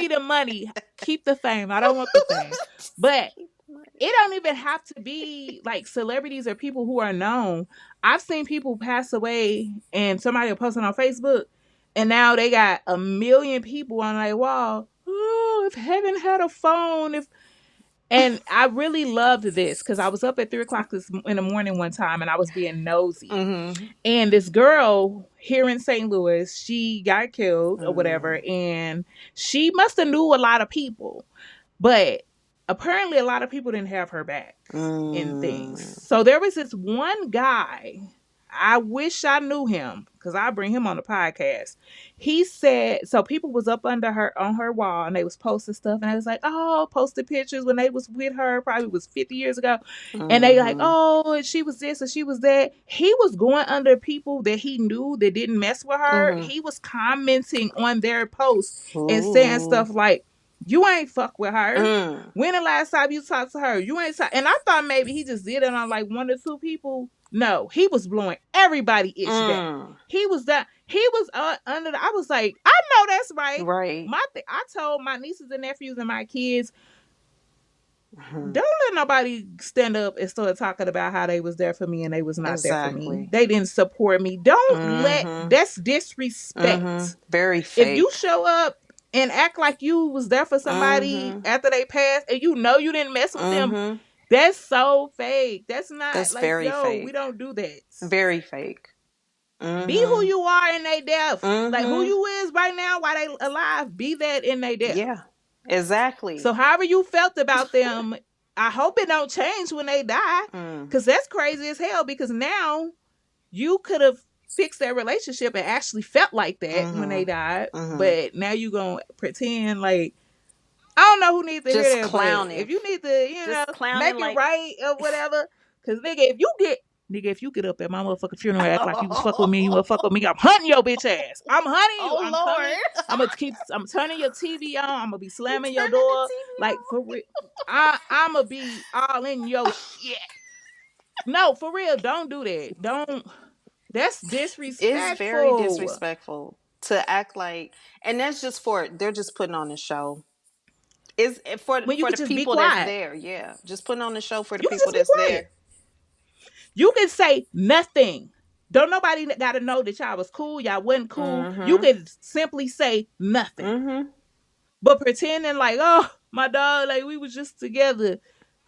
the money. Keep the fame. I don't want the fame. But Keep the money. it don't even have to be like celebrities or people who are known. I've seen people pass away and somebody will post it on Facebook and now they got 1 million people on their wall. Oh, if heaven had a phone, if And I really loved this because I was up at 3 o'clock in the morning one time and I was being nosy. Mm-hmm. And this girl here in St. Louis, she got killed or whatever, Mm. and she must have knew a lot of people. But apparently, a lot of people didn't have her back in things. Mm. So there was this one guy. I wish I knew him because I bring him on the podcast. He said so. People was up under her on her wall and they was posting stuff and I was like, oh, posted pictures when they was with her. Probably was 50 years ago, and they like, Mm-hmm. oh, and she was this and she was that. He was going under people that he knew that didn't mess with her. Mm-hmm. He was commenting on their posts and saying Ooh. stuff like, you ain't fuck with her. Mm. When the last time you talked to her? You ain't talk. And I thought maybe he just did it on like one or two people. No, he was blowing everybody ish back. Mm. He was that. He was under. I was like, I know that's right. Right. I told my nieces and nephews and my kids, Mm-hmm. don't let nobody stand up and start talking about how they was there for me and they was not there for me. Exactly. They didn't support me. Don't let Mm-hmm. that's Mm-hmm. disrespect. Very If you fake. show up and act like you was there for somebody Mm-hmm. after they passed and you know you didn't mess with them, Mm-hmm. that's so fake. That's not That's like, very yo, we fake. don't do that. Very fake. Be who Mm-hmm. you are in their death. Like who Mm-hmm. you is right now while they alive, be that in their death. Yeah. Exactly. So however you felt about them, I hope it don't change when they die. Mm. Cause that's crazy as hell because now you could have fixed their relationship and actually felt like that when Mm-hmm. they died. Mm-hmm. But now you gonna pretend like I don't know who needs to hear Just that, but clowning. if you need to, Just make clowning it like right or whatever, because if you get up at my motherfucking funeral and act like you was fuck with me, you wanna fuck with me, I'm hunting your bitch ass. I'm hunting you. oh I'm coming. Lord. I'm turning your TV on. I'm gonna be You slamming your turning the door. TV Like for real. I'm gonna be all in your shit. No, for real. Don't do that. Don't. That's It's very disrespectful. disrespectful to act like, and that's just for they're just putting on the show. Is When you for could the just be people that's quiet. there. Yeah, just putting on the show for the You can people just be that's quiet. there. You can say nothing. Don't nobody got to know that y'all was cool, y'all wasn't cool. You Mm-hmm. can simply say nothing. Mm-hmm. But pretending like, oh, my dog, like we was just together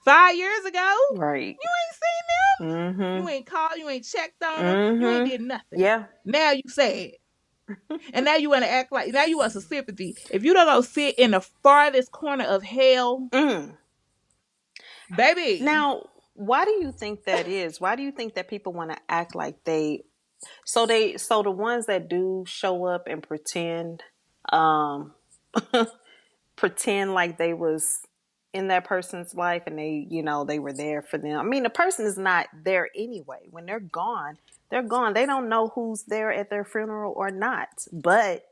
5 years ago. Right. You ain't seen them. Mm-hmm. You ain't called. You ain't checked on them. You ain't Mm-hmm. did nothing. Yeah. Now you sad. And now you want to act like, now you want some sympathy. If you don't go sit in the farthest corner of hell, Mm. baby, Now, why do you think that is? Why do you think that people want to act like so the ones that do show up and pretend um pretend like they was in that person's life and they were there for them. I mean, the person is not there anyway. When they're gone, they're gone. They don't know who's there at their funeral or not. But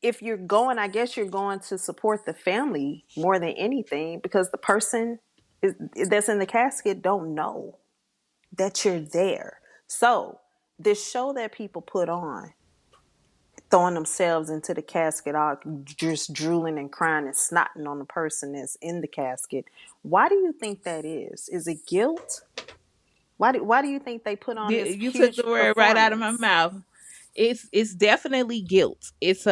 if you're going, I guess you're going to support the family more than anything because the person that's in the casket don't know that you're there. So this show that people put on, throwing themselves into the casket, all just drooling and crying and snotting on the person that's in the casket. Why do you think that is? Is it guilt? Why do you think they put on this you took the huge word right out of my performance? mouth. It's definitely guilt. It's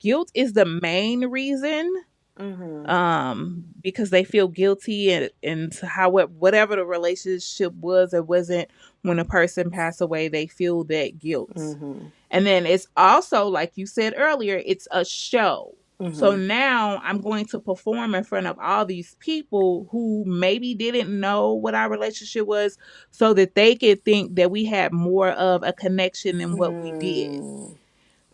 guilt is the main reason, Mm-hmm. because they feel guilty and how whatever the relationship was or wasn't when a person passed away, they feel that guilt. Mm-hmm. And then it's also, like you said earlier, it's a show. So Mm-hmm. now I'm going to perform in front of all these people who maybe didn't know what our relationship was so that they could think that we had more of a connection than what we did. Mm-hmm.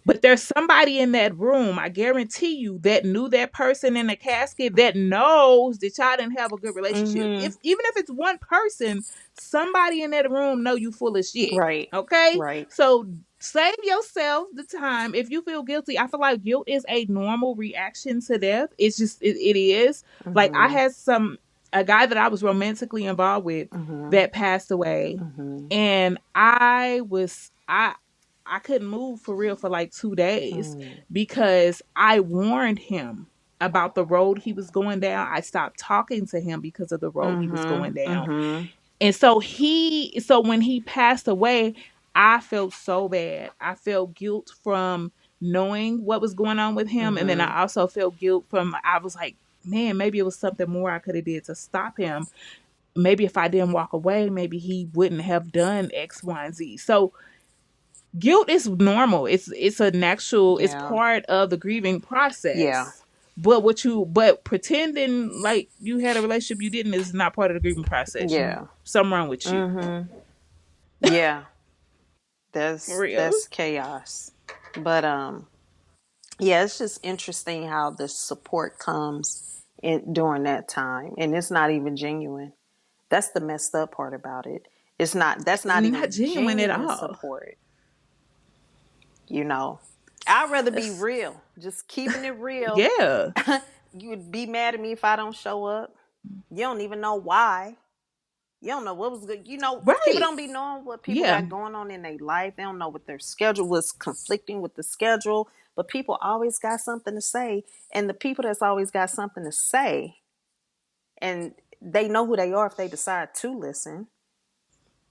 But there's somebody in that room, I guarantee you, that knew that person in the casket that knows that y'all didn't have a good relationship. Mm-hmm. If even if it's one person, somebody in that room know you full of shit. Right. Okay? Right. So save yourself the time. If you feel guilty, I feel like guilt is a normal reaction to death. It's just it is. Like I Mm-hmm. had a guy that I was romantically involved with Mm-hmm. that passed away, Mm-hmm. and I couldn't move for real for like 2 days Mm-hmm. because I warned him about the road he was going down. I stopped talking to him because of the road he was going Mm-hmm. down. Mm-hmm. And so when he passed away, I felt so bad. I felt guilt from knowing what was going on with him. And then Mm-hmm. I also felt guilt from, I was like, man, maybe it was something more I could have did to stop him. Maybe if I didn't walk away, maybe he wouldn't have done X, Y, and Z. So guilt is normal. It's a natural. It's Yeah. part of the grieving Yeah. process. But pretending like you had a relationship you didn't is not part of the grieving process. You Yeah. something wrong with you. Mm-hmm. Yeah. For That's real. chaos. But yeah, it's just interesting how the support comes in during that time, and it's not even genuine. That's the messed up part about it. It's not. That's not Not even genuine at genuine all. support. You know, I'd rather be That's, real. Just keeping it real. yeah. You would be mad at me if I don't show up. You don't even know why. You don't know what was good. You know, people Right. don't be knowing what people Yeah. got going on in their life. They don't know what their schedule was conflicting with the schedule. But people always got something to say. And the people that's always got something to say, and they know who they are if they decide to listen.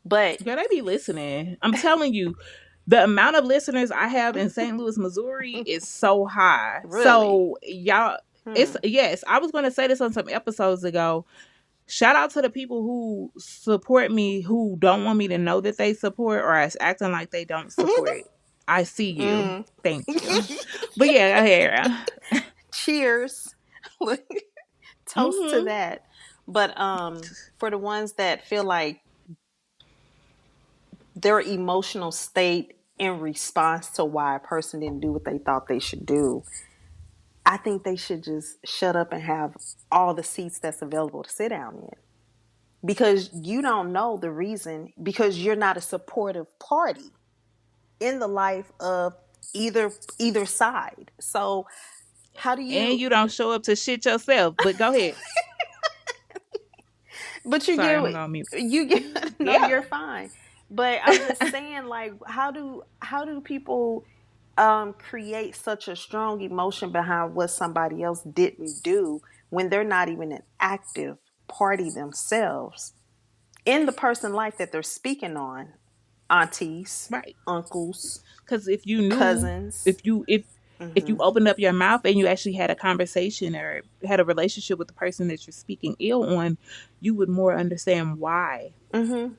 But Girl, they be listening. I'm telling you, the amount of listeners I have in St. Louis, Missouri is so high. really, So y'all, it's hmm. yes. I was going to say this on some episodes ago. Shout out to the people who support me, who don't want me to know that they support, or is acting like they don't support. I see you. Mm. Thank you. But yeah, here. Cheers. Toast to Mm-hmm. that. But for the ones that feel like their emotional state in response to why a person didn't do what they thought they should do, I think they should just shut up and have all the seats that's available to sit down in. Because you don't know the reason, because you're not a supportive party in the life of either side. So how do And you you don't show up to shit yourself. But go ahead. but you Sorry, I'm get gonna go on mute. you get no, Yeah. you're fine. But I'm just saying, like, how do people create such a strong emotion behind what somebody else didn't do when they're not even an active party themselves in the person life that they're speaking on? Aunties, Right. uncles, Because if you knew, cousins. if you Mm-hmm. opened up your mouth and you actually had a conversation or had a relationship with the person that you're speaking ill on, you would more understand why, Mm-hmm.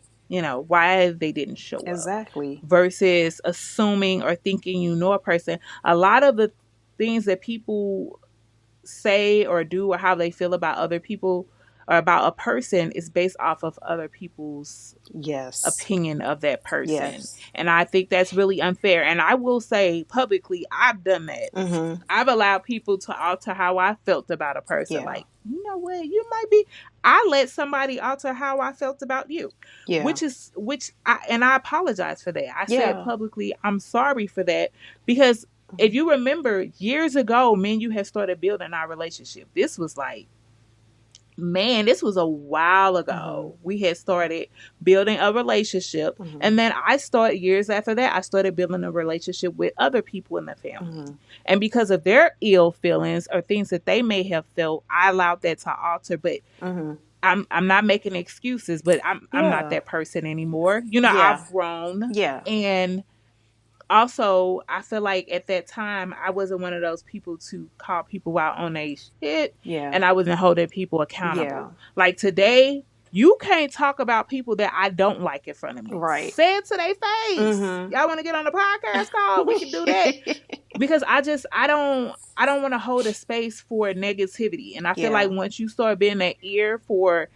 why they didn't show up Exactly. versus assuming or thinking you know a person. A lot of the things that people say or do or how they feel about other people or about a person is based off of other people's Yes. opinion of that person. Yes. And I think that's really unfair. And I will say publicly, I've done that. Mm-hmm. I've allowed people to alter how I felt about a person. Yeah. Like, you know what, you might be. I let somebody alter how I felt about you, Yeah. and I apologize for that. I said Yeah. publicly, I'm sorry for that because if you remember years ago, me and you had started building our relationship. This was like, man, this was a while Mm-hmm. ago. We had started building a relationship. Mm-hmm. And then I started, years after that, I started building a relationship with other people in the family. Mm-hmm. And because of their ill feelings or things that they may have felt, I allowed that to alter. But Mm-hmm. I'm not making excuses, but I'm not Yeah. that person anymore. I've Yeah. grown. Yeah. And also, I feel like at that time I wasn't one of those people to call people out on their shit, Yeah. and I wasn't holding people Yeah. accountable. Like today, you can't talk about people that I don't like in front of me. Right. Say it to their face. Mm-hmm. Y'all want to get on the podcast call? We can do that because I don't want to hold a space for negativity, and I feel like Yeah. once you start being that ear for,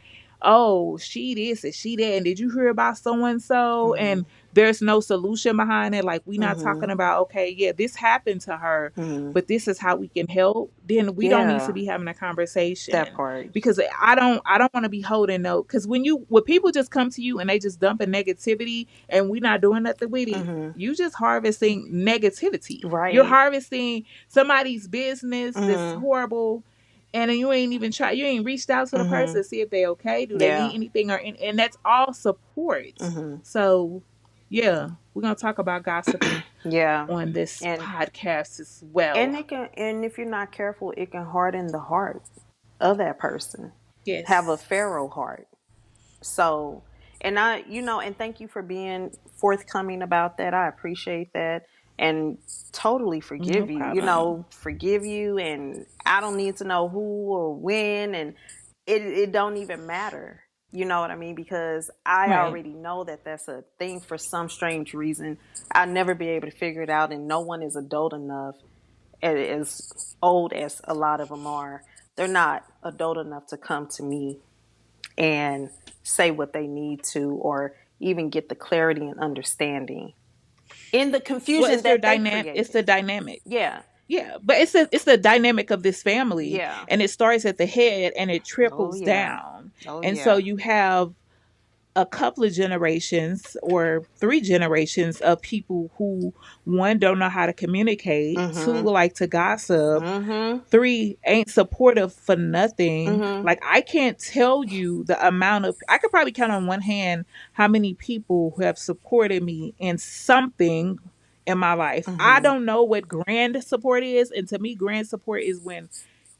oh, she this and she that, and did you hear about so and so, Mm-hmm. and there's no solution behind it, like we not Mm-hmm. talking about, okay, yeah, this happened to her, Mm-hmm. but this is how we can help, then we don't need to Yeah. be having a That conversation. part. Because I don't want to be holding no, because when people just come to you and they just dumping negativity and we not doing nothing with it, Mm-hmm. you just harvesting negativity. You're Right. harvesting somebody's business that's Mm-hmm. horrible, and then you ain't even try. You ain't reached out to the person Mm-hmm. to see if they okay. Do they Yeah. need anything, and that's all support. Mm-hmm. So, yeah, we're gonna talk about gossiping Yeah. on this And podcast as well. it can, and if you're not careful, it can harden the heart of that person. Have a Yes, pharaoh heart. So, and and thank you for being forthcoming about that. I appreciate that. And totally No forgive you. problem. Forgive you, and I don't need to know who or when, and it don't even matter. You know what I mean? Because I Right. already know that that's a thing for some strange reason. I'll never be able to figure it out, and no one is adult enough, as old as a lot of them are. They're not adult enough to come to me and say what they need to, or even get the clarity and understanding in the Well, confusion it's their that they dynamic. It's created. the dynamic. Yeah, Yeah, but it's the dynamic of this family, yeah. and it starts at the head and it Oh, trickles yeah. down. Oh, And so yeah. you have a couple of generations or three generations of people who, one, don't know how to communicate, two, Mm-hmm. like to gossip, Mm-hmm. three, ain't supportive for nothing. Mm-hmm. Like, I can't tell you the amount of, I could probably count on one hand how many people who have supported me in something in my life. I Mm-hmm. don't know what grand support is. And to me, grand support is when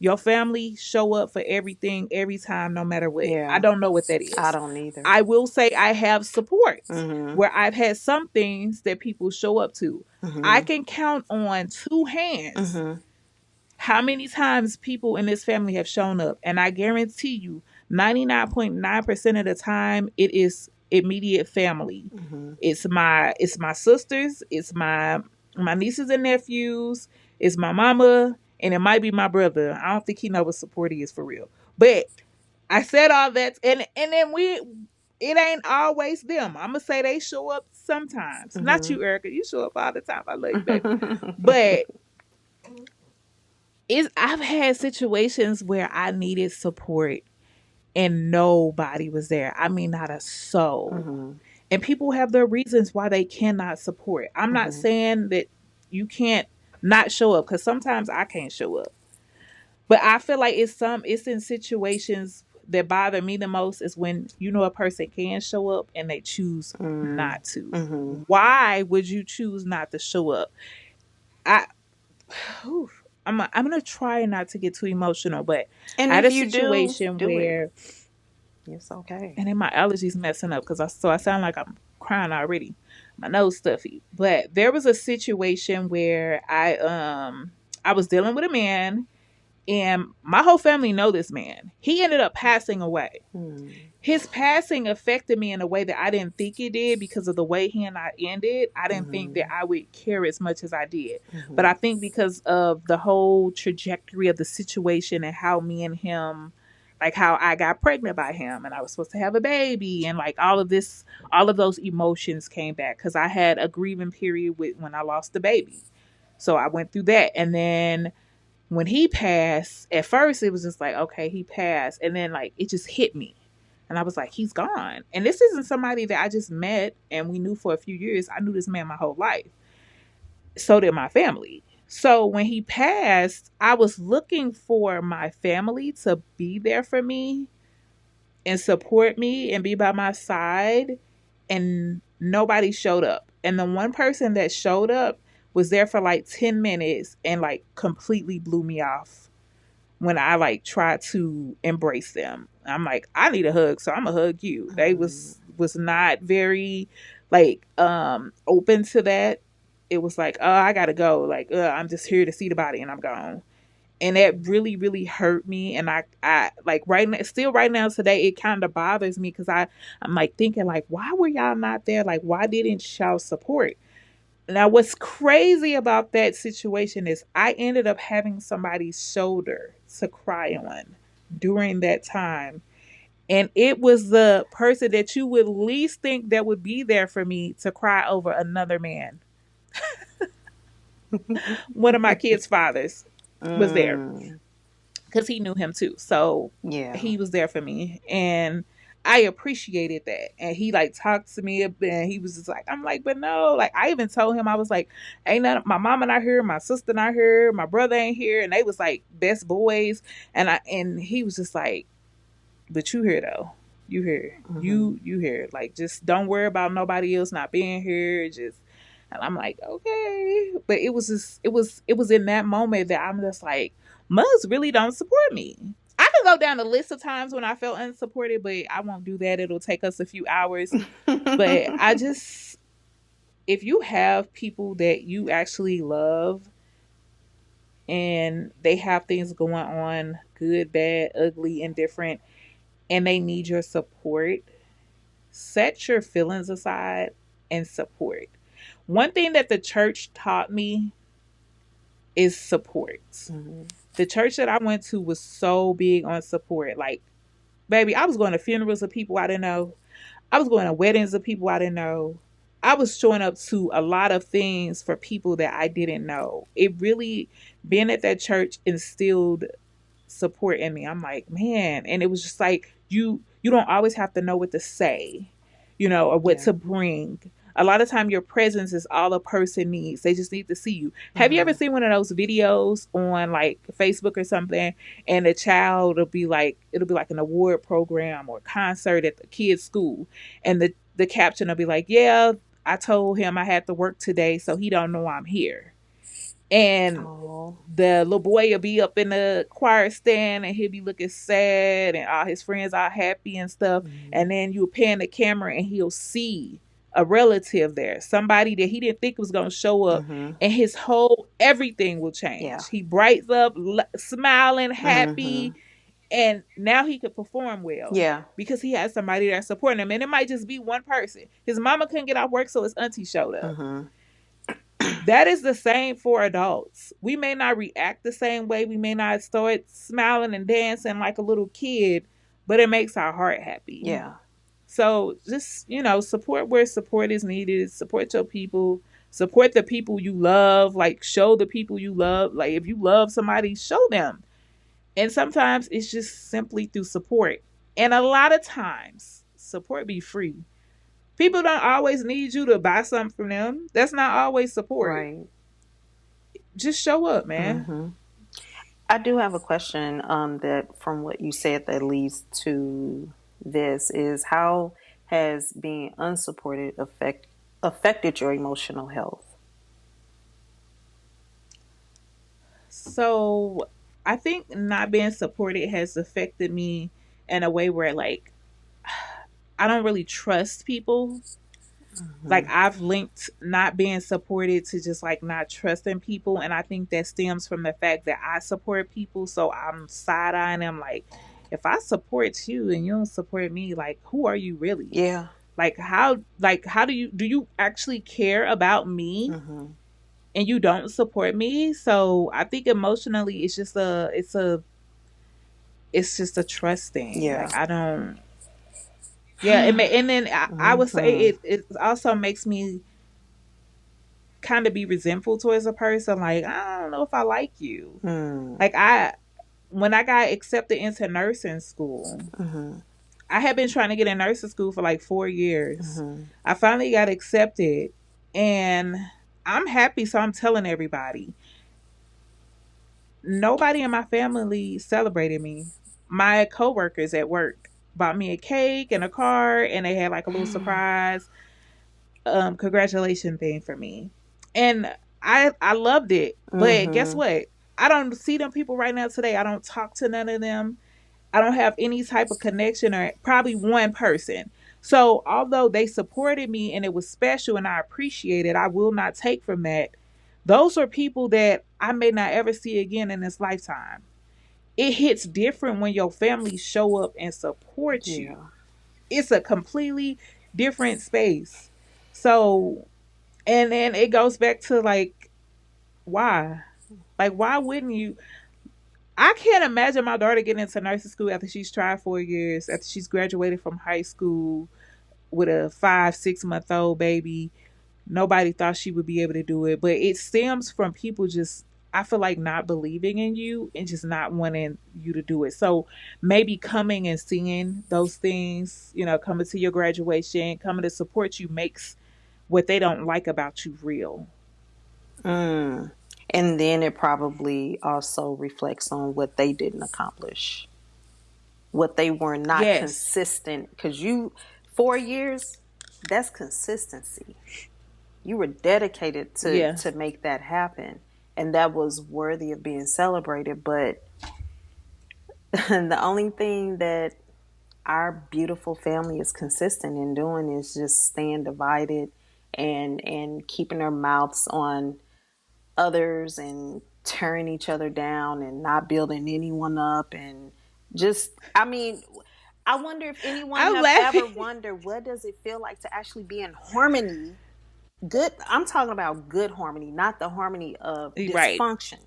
your family show up for everything, every time, no matter what. I Yeah. don't know what that I is. don't either. I will say I have support Mm-hmm. where I've had some things that people show up to. I Mm-hmm. can count on two hands Mm-hmm. how many times people in this family have shown up. And I guarantee you, 99.9% of the time, it is immediate family. Mm-hmm. It's my sisters, it's my nieces and nephews, it's my mama, and it might be my brother. I don't think he knows what support is for real. But I said all that, and then it ain't always them. I'm gonna say they show up sometimes. Not Mm-hmm. you, Erica. You show up all the time. I love you, baby. But I've had situations where I needed support and nobody was there. I mean, not a soul. Mm-hmm. And people have their reasons why they cannot support. I'm not Mm-hmm. saying that you can't not show up, because sometimes I can't show up. But I feel like it's in situations that bother me the most is when a person can show up and they choose not to. Mm-hmm. Why would you choose not to show up? I whew, I'm gonna try not to get too emotional, but And I had if a you do, situation do it. where, It's okay. and then my allergies messing up because I sound like I'm crying already. My nose stuffy. But there was a situation where I was dealing with a man, and my whole family know this man. He ended up passing away. Mm-hmm. His passing affected me in a way that I didn't think it did because of the way he and I ended. I didn't think Mm-hmm. that I would care as much as I did. But Mm-hmm. I think because of the whole trajectory of the situation and how me and him, like how I got pregnant by him and I was supposed to have a baby, and like all of this, all of those emotions came back because I had a grieving period with when I lost the baby. So I went through that. And then when he passed, at first it was just like, okay, he passed. And then like it just hit me. And I was like, he's gone. And this isn't somebody that I just met and we knew for a few years. I knew this man my whole life. So did my family. So when he passed, I was looking for my family to be there for me and support me and be by my side. And nobody showed up. And the one person that showed up was there for like 10 minutes and like completely blew me off when I like tried to embrace them. I'm like, I need a hug, so I'm gonna hug you. They was not very like open to that. It was like, oh, I gotta go. Like, I'm just here to see the body and I'm gone. And that really, really hurt me. And I like right now, still right now today, it kind of bothers me because I'm like thinking like, why were y'all not there? Like, why didn't y'all support? Now, what's crazy about that situation is I ended up having somebody's shoulder to cry on during that time. And it was the person that you would least think that would be there for me to cry over another man. One of my kids' fathers was there Mm. because he knew him too. So Yeah. he was there for me. And I appreciated that. And he like talked to me and he was just like, I'm like, but no, like I even told him, I was like, ain't none my mama not here, my sister not here, my brother ain't here. And they was like best boys. And he was just like, but you here though. You here. Mm-hmm. You here. Like just don't worry about nobody else not being here. Just and I'm like, okay. But it was just it was in that moment that I'm just like, mugs really don't support me. I can go down the list of times when I felt unsupported, but I won't do that. It'll take us a few hours. But I just if you have people that you actually love and they have things going on, good, bad, ugly, indifferent, and they need your support, set your feelings aside and support. One thing that the church taught me is support. Mm-hmm. The church that I went to was so big on support. Like, baby, I was going to funerals of people I didn't know. I was going to weddings of people I didn't know. I was showing up to a lot of things for people that I didn't know. It really, being at that church instilled support in me. I'm like, man, and it was just like you don't always have to know what to say, or what Yeah. to bring. A lot of time your presence is all a person needs. They just need to see you. Have you ever Mm-hmm. seen one of those videos on like Facebook or something, and the child will be like, it'll be like an award program or concert at the kid's school, and the caption will be like, yeah, I told him I had to work today, so he don't know I'm here. And Oh. the little boy will be up in the choir stand and he'll be looking sad and all his friends are happy and stuff. Mm-hmm. And then you pan the camera and he'll see a relative there, somebody that he didn't think was going to show up, Mm-hmm. and his whole everything will Yeah. change. He brights up, smiling, Mm-hmm. happy, and now he could perform well Yeah. because he has somebody that's supporting him. And it might just be one person. His mama couldn't get off work, so his auntie showed up. Mm-hmm. That is the same for adults. We may not react the same way. We may not start smiling and dancing like a little kid, but it makes our heart happy. Yeah. So just, support where support is needed. Support your people. Support the people you love. Like, show the people you love. Like, if you love somebody, show them. And sometimes it's just simply through support. And a lot of times, support be free. People don't always need you to buy something from them. That's not always support. Right. Just show up, man. Mm-hmm. I do have a question that from what you said that leads to this is how has being unsupported affected your emotional health? So I think not being supported has affected me in a way where, like, I don't really trust people. Like, Mm-hmm. I've linked not being supported to just like not trusting people, and I think that stems from the fact that I support people, so I'm side eyeing them like, if I support you and you don't support me, like, who are you really? Yeah. Like how do you actually care about me Mm-hmm. and you don't support me? So I think emotionally it's just a trust thing. Yeah. Like, I don't. Yeah, and then I would say Mm-hmm. it also makes me kind of be resentful towards a person. Like, I don't know if I like you. Mm-hmm. Like, when I got accepted into nursing school, Mm-hmm. I had been trying to get in nursing school for like 4 years. Mm-hmm. I finally got accepted, and I'm happy. So I'm telling everybody. Nobody in my family celebrated me. My coworkers at work bought me a cake and a car, and they had like a little surprise congratulation thing for me. And I loved it. But guess Mm-hmm. what? I don't see them people right now today. I don't talk to none of them. I don't have any type of connection, or probably one person. So although they supported me and it was special and I appreciate it, I will not take from that. Those are people that I may not ever see again in this lifetime. It hits different when your family show up and support you. Yeah. It's a completely different space. So, and then it goes back to like, why? Like, why wouldn't you? I can't imagine my daughter getting into nursing school after she's tried 4 years, after she's graduated from high school with a 5, 6 month old baby. Nobody thought she would be able to do it, but it stems from people just, I feel like, not believing in you and just not wanting you to do it. So maybe coming and seeing those things, coming to your graduation, coming to support you, makes what they don't like about you real. Mm. And then it probably also reflects on what they didn't accomplish, what they were not Yes. consistent. Because 4 years, that's consistency. You were dedicated to Yeah. make that happen, and that was worthy of being celebrated. But the only thing that our beautiful family is consistent in doing is just staying divided and keeping their mouths on others and tearing each other down and not building anyone up. And just, I mean, I wonder if anyone I'm have laughing. ever wondered what does it feel like to actually be in harmony. Good, I'm talking about good harmony, not the harmony of Right. dysfunction,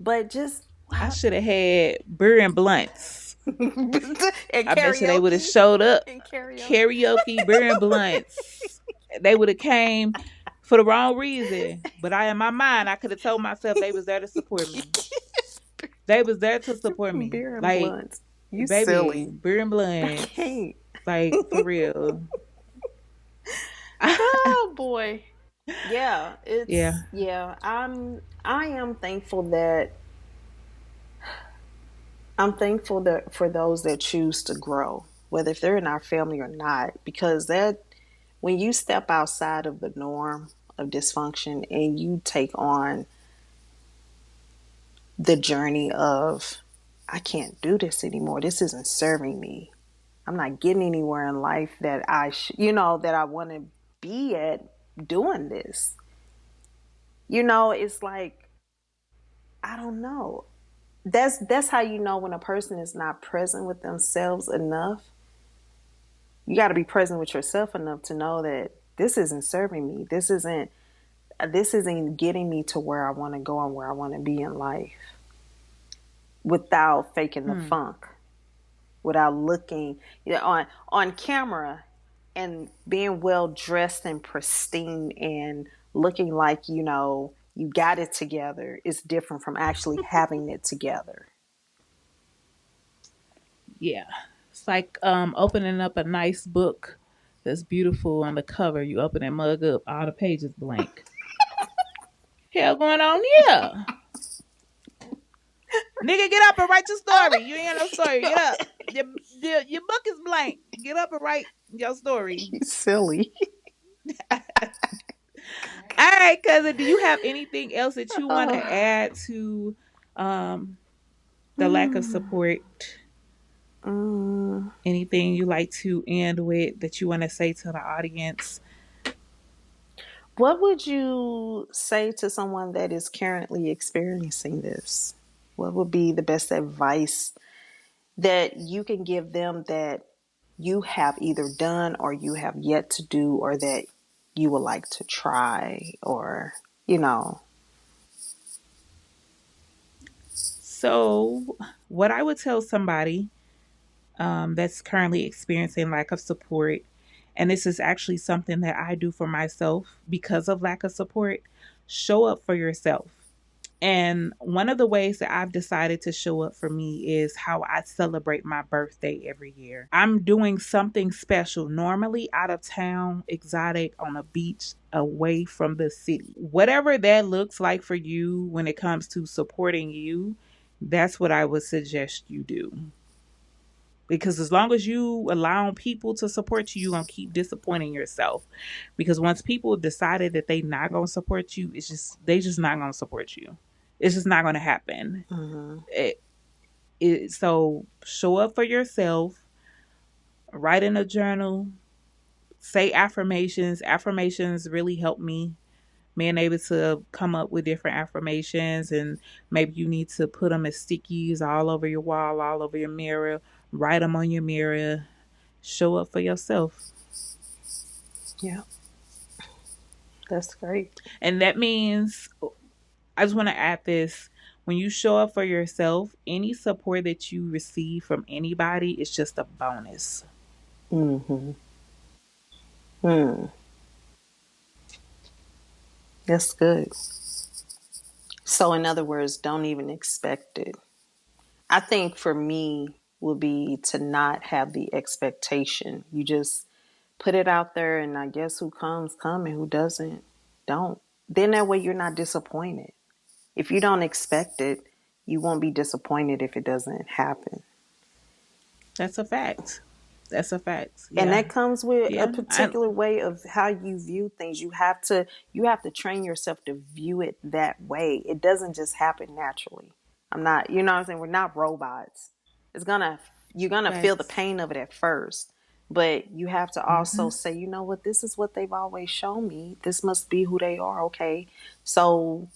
but just I should have had beer and blunts. and I bet you they would have karaoke showed up. and karaoke. Karaoke, beer and blunts. They would have came for the wrong reason. But in my mind, I could have told myself they was there to support me. They was there to support me. Beer and Like, blunts. You baby, silly. beer and I blunts. can't. Like, for real. Oh boy. Yeah, Yeah. I am thankful that I'm thankful that for those that choose to grow, whether if they're in our family or not, because that when you step outside of the norm of dysfunction and you take on the journey of I can't do this anymore. This isn't serving me. I'm not getting anywhere in life that that I want to be at doing this. It's like I don't know. That's how you know when a person is not present with themselves enough. You got to be present with yourself enough to know that this isn't serving me. This isn't getting me to where I want to go and where I want to be in life without faking the Hmm. funk, without looking on camera and being well dressed and pristine and looking like you got it together is different from actually having it together. Yeah. It's like opening up a nice book that's beautiful on the cover. You open that mug up, all the pages blank. Hell going on here? Nigga, get up and write your story. You ain't got no story. Get up. Your book is blank. Get up and write your story. You silly. All right, cousin. Do you have anything else that you want to Oh. add to um, the lack of Hmm. support? Mm. Anything you like to end with that you want to say to the audience? What would you say to someone that is currently experiencing this? What would be the best advice that you can give them that you have either done or you have yet to do or that you would like to try or, you know? So, what I would tell somebody that's currently experiencing lack of support, and this is actually something that I do for myself because of lack of support, show up for yourself. And one of the ways that I've decided to show up for me is how I celebrate my birthday every year. I'm doing something special, normally out of town, exotic, on a beach, away from the city. Whatever that looks like for you when it comes to supporting you, that's what I would suggest you do. Because as long as you allow people to support you, you're gonna keep disappointing yourself. Because once people have decided that they not gonna support you, they just not gonna support you. It's just not gonna happen. Mm-hmm. So show up for yourself. Write in a journal. Say affirmations. Affirmations really help me being able to come up with different affirmations, and maybe you need to put them as stickies all over your wall, all over your mirror. Write them on your mirror. Show up for yourself. Yeah, that's great. And that means, I just want to add this, when you show up for yourself, any support that you receive from anybody is just a bonus. Mm-hmm. Hmm. That's good. So, in other words, don't even expect it. I think for me would be to not have the expectation. You just put it out there, and I guess who comes, come, and who doesn't, don't. Then that way you're not disappointed. If you don't expect it, you won't be disappointed if it doesn't happen. That's a fact. That's a fact. And Yeah. that comes with a Yeah. particular way of how you view things. You have to train yourself to view it that way. It doesn't just happen naturally. I'm not, what I'm saying, we're not robots. It's gonna You're gonna feel the Facts. pain of it at first, But you have to also Hmm. say, you know what, this is what they've always shown me. This must be who they are, okay? So,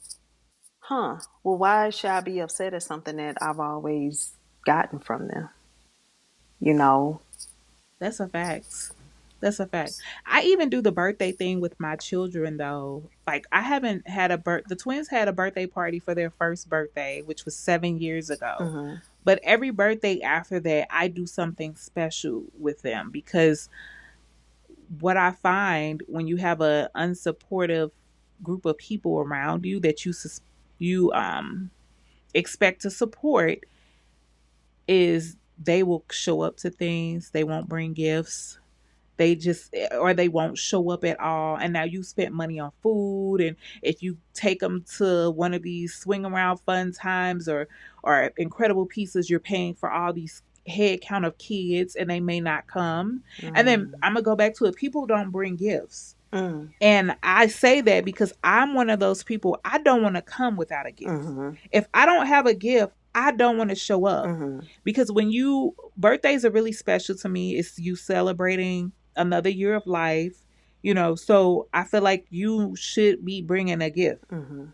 well, why should I be upset at something that I've always gotten from them? You know? That's a fact. That's a fact. I even do the birthday thing with my children though. Like I haven't had a the twins had a birthday party for their first birthday, which was 7 years ago. Mm-hmm. But every birthday after that, I do something special with them because what I find when you have a unsupportive group of people around you that you expect to support is they will show up to things, they won't bring gifts, they just or they won't show up at all, and now you spent money on food, and if you take them to one of these swing around fun times or incredible pieces, you're paying for all these head count of kids and they may not come. And then Mm-hmm. I'm gonna go back to it, people don't bring gifts, Mm-hmm. and I say that because I'm one of those people. I don't want to come without a gift. Mm-hmm. If I don't have a gift, I don't want to show up. Mm-hmm. Because when you, birthdays are really special to me. It's you celebrating another year of life, so I feel like you should be bringing a gift. Mm-hmm.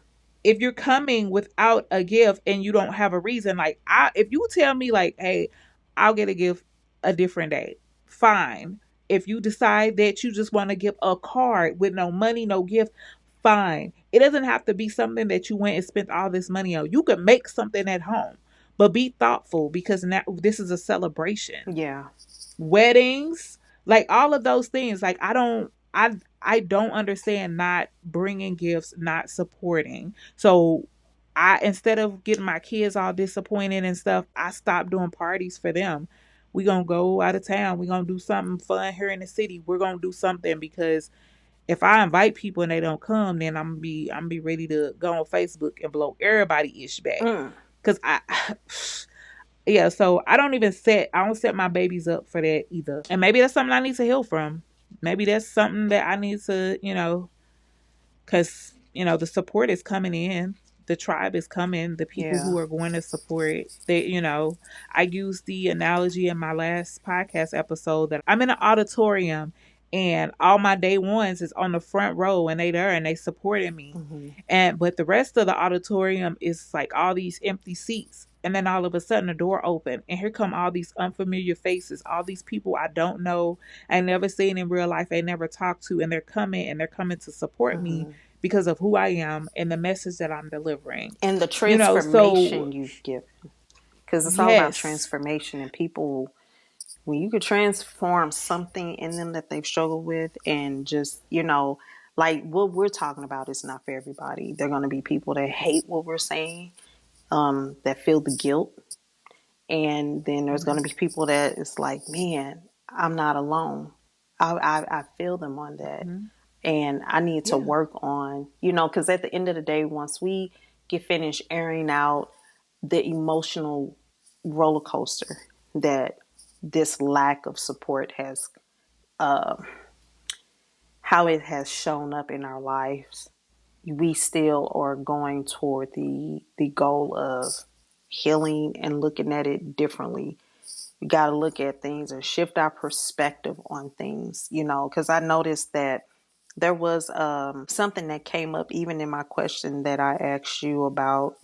If you're coming without a gift and you don't have a reason, like if you tell me like, hey, I'll get a gift a different day, fine. If you decide that you just want to give a card with no money, no gift, fine. It doesn't have to be something that you went and spent all this money on. You could make something at home, but be thoughtful because now this is a celebration. Yeah. Weddings, like all of those things. Like I don't understand not bringing gifts, not supporting. So I, instead of getting my kids all disappointed and stuff, I stopped doing parties for them. We gonna go out of town. We gonna do something fun here in the city. We're gonna do something because if I invite people and they don't come, then I'm be ready to go on Facebook and blow everybody ish back. Mm. Cause I yeah, so I don't set my babies up for that either. And maybe that's something I need to heal from. Maybe that's something that I need to, because the support is coming in, the tribe is coming, the people Yeah. who are going to support. I used the analogy in my last podcast episode that I'm in an auditorium and all my day ones is on the front row and they there and they supporting me, Mm-hmm. and but the rest of the auditorium is like all these empty seats. And then all of a sudden the door open and here come all these unfamiliar faces, all these people I don't know, I never seen in real life, I never talked to, and they're coming to support me Mm-hmm. because of who I am and the message that I'm delivering. And the So transformation you've given, because it's all about yes. transformation, and people, when you could transform something in them that they've struggled with, and just, like what we're talking about is not for everybody. There are going to be people that hate what we're saying, that feel the guilt, and then there's going to Mhm. be people that it's like, man, I'm not alone. I feel them on that, Mhm. and I need to Yeah. work on, because at the end of the day, once we get finished airing out the emotional roller coaster that this lack of support has, uh, how it has shown up in our lives, we still are going toward the goal of healing and looking at it differently. We got to look at things and shift our perspective on things, because I noticed that there was something that came up even in my question that I asked you about.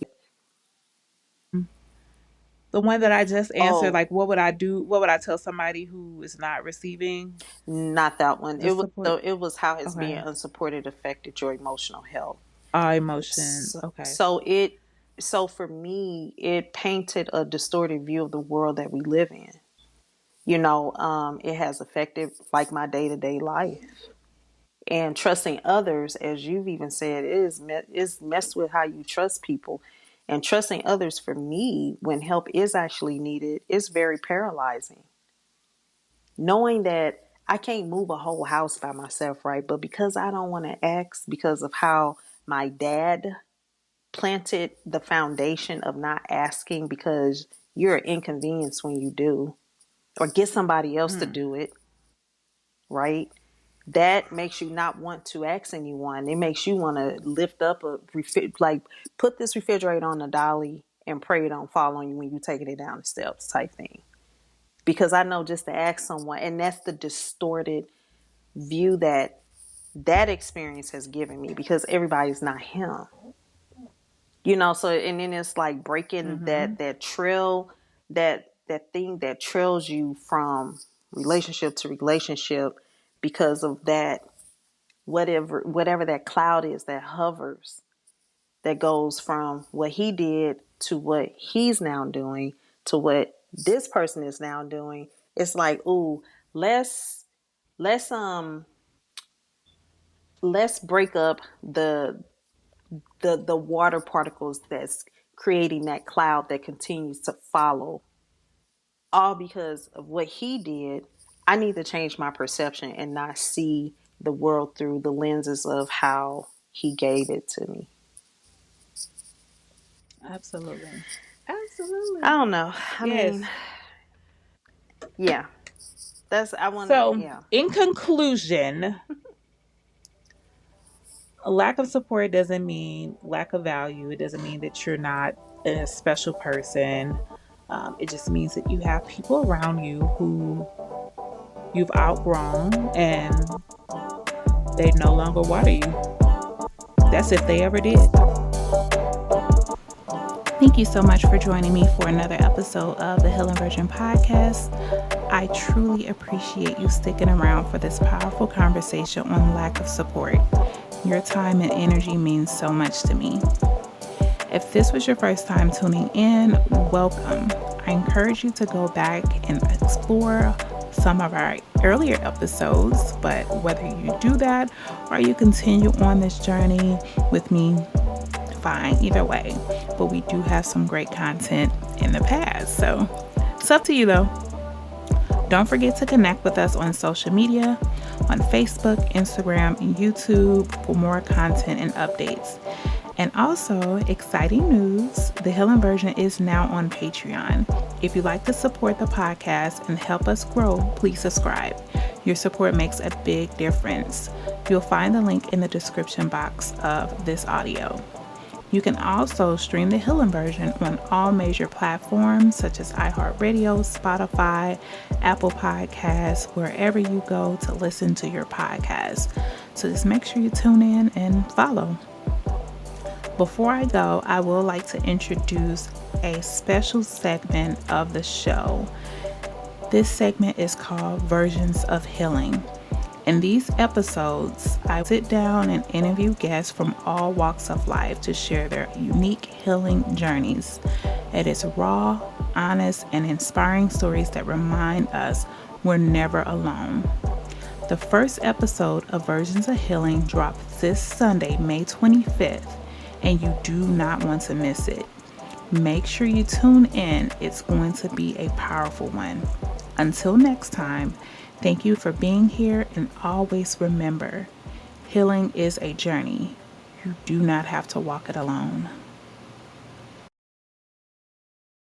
The one that I just answered, Oh, like what would I do? What would I tell somebody who is not receiving not that one. the support? It was how has being Okay. unsupported affected your emotional health. Emotion. So, Okay. so it so for me, it painted a distorted view of the world that we live in. It has affected like my day to day life, and trusting others, as you've even said, is messed with how you trust people, and trusting others for me when help is actually needed is very paralyzing. Knowing that I can't move a whole house by myself, right? But because I don't want to ask, because of how my dad planted the foundation of not asking, because you're an inconvenience when you do, or get somebody else to Mm. do it, right? That makes you not want to ask anyone. It makes you want to lift up like put this refrigerator on a dolly and pray it don't fall on you when you taking it down the steps type thing. because I know just to ask someone, and that's the distorted view that that experience has given me, because everybody's not him. So and then it's like breaking Mm-hmm. that trail, that thing that trails you from relationship to relationship, because of that, whatever that cloud is that hovers, that goes from what he did to what he's now doing to what this person is now doing. It's like, ooh, let's let's um let's break up the water particles that's creating that cloud that continues to follow, all because of what he did. I need to change my perception and not see the world through the lenses of how he gave it to me. Absolutely. I Absolutely. don't know. I mean, Yes. yeah. I want to, So, yeah. in conclusion, a lack of support doesn't mean lack of value. It doesn't mean that you're not a special person. It just means that you have people around you who you've outgrown and they no longer water you. That's if they ever did. Thank you so much for joining me for another episode of the Healing Virgin podcast. I truly appreciate you sticking around for this powerful conversation on lack of support. Your time and energy means so much to me. If this was your first time tuning in, welcome. I encourage you to go back and explore some of our earlier episodes, but whether you do that or you continue on this journey with me, fine, either way. But we do have some great content in the past, so it's up to you though. Don't forget to connect with us on social media, on Facebook, Instagram, and YouTube for more content and updates. And also, exciting news, the Healing Version is now on Patreon. If you'd like to support the podcast and help us grow, please subscribe. Your support makes a big difference. You'll find the link in the description box of this audio. You can also stream the Healing Version on all major platforms such as iHeartRadio, Spotify, Apple Podcasts, wherever you go to listen to your podcast. So just make sure you tune in and follow. Before I go, I would like to introduce a special segment of the show. This segment is called Versions of Healing. In these episodes, I sit down and interview guests from all walks of life to share their unique healing journeys. It is raw, honest, and inspiring stories that remind us we're never alone. The first episode of Versions of Healing drops this Sunday, May 25th, and you do not want to miss it. Make sure you tune in. It's going to be a powerful one. Until next time, thank you for being here, and always remember, healing is a journey. You do not have to walk it alone.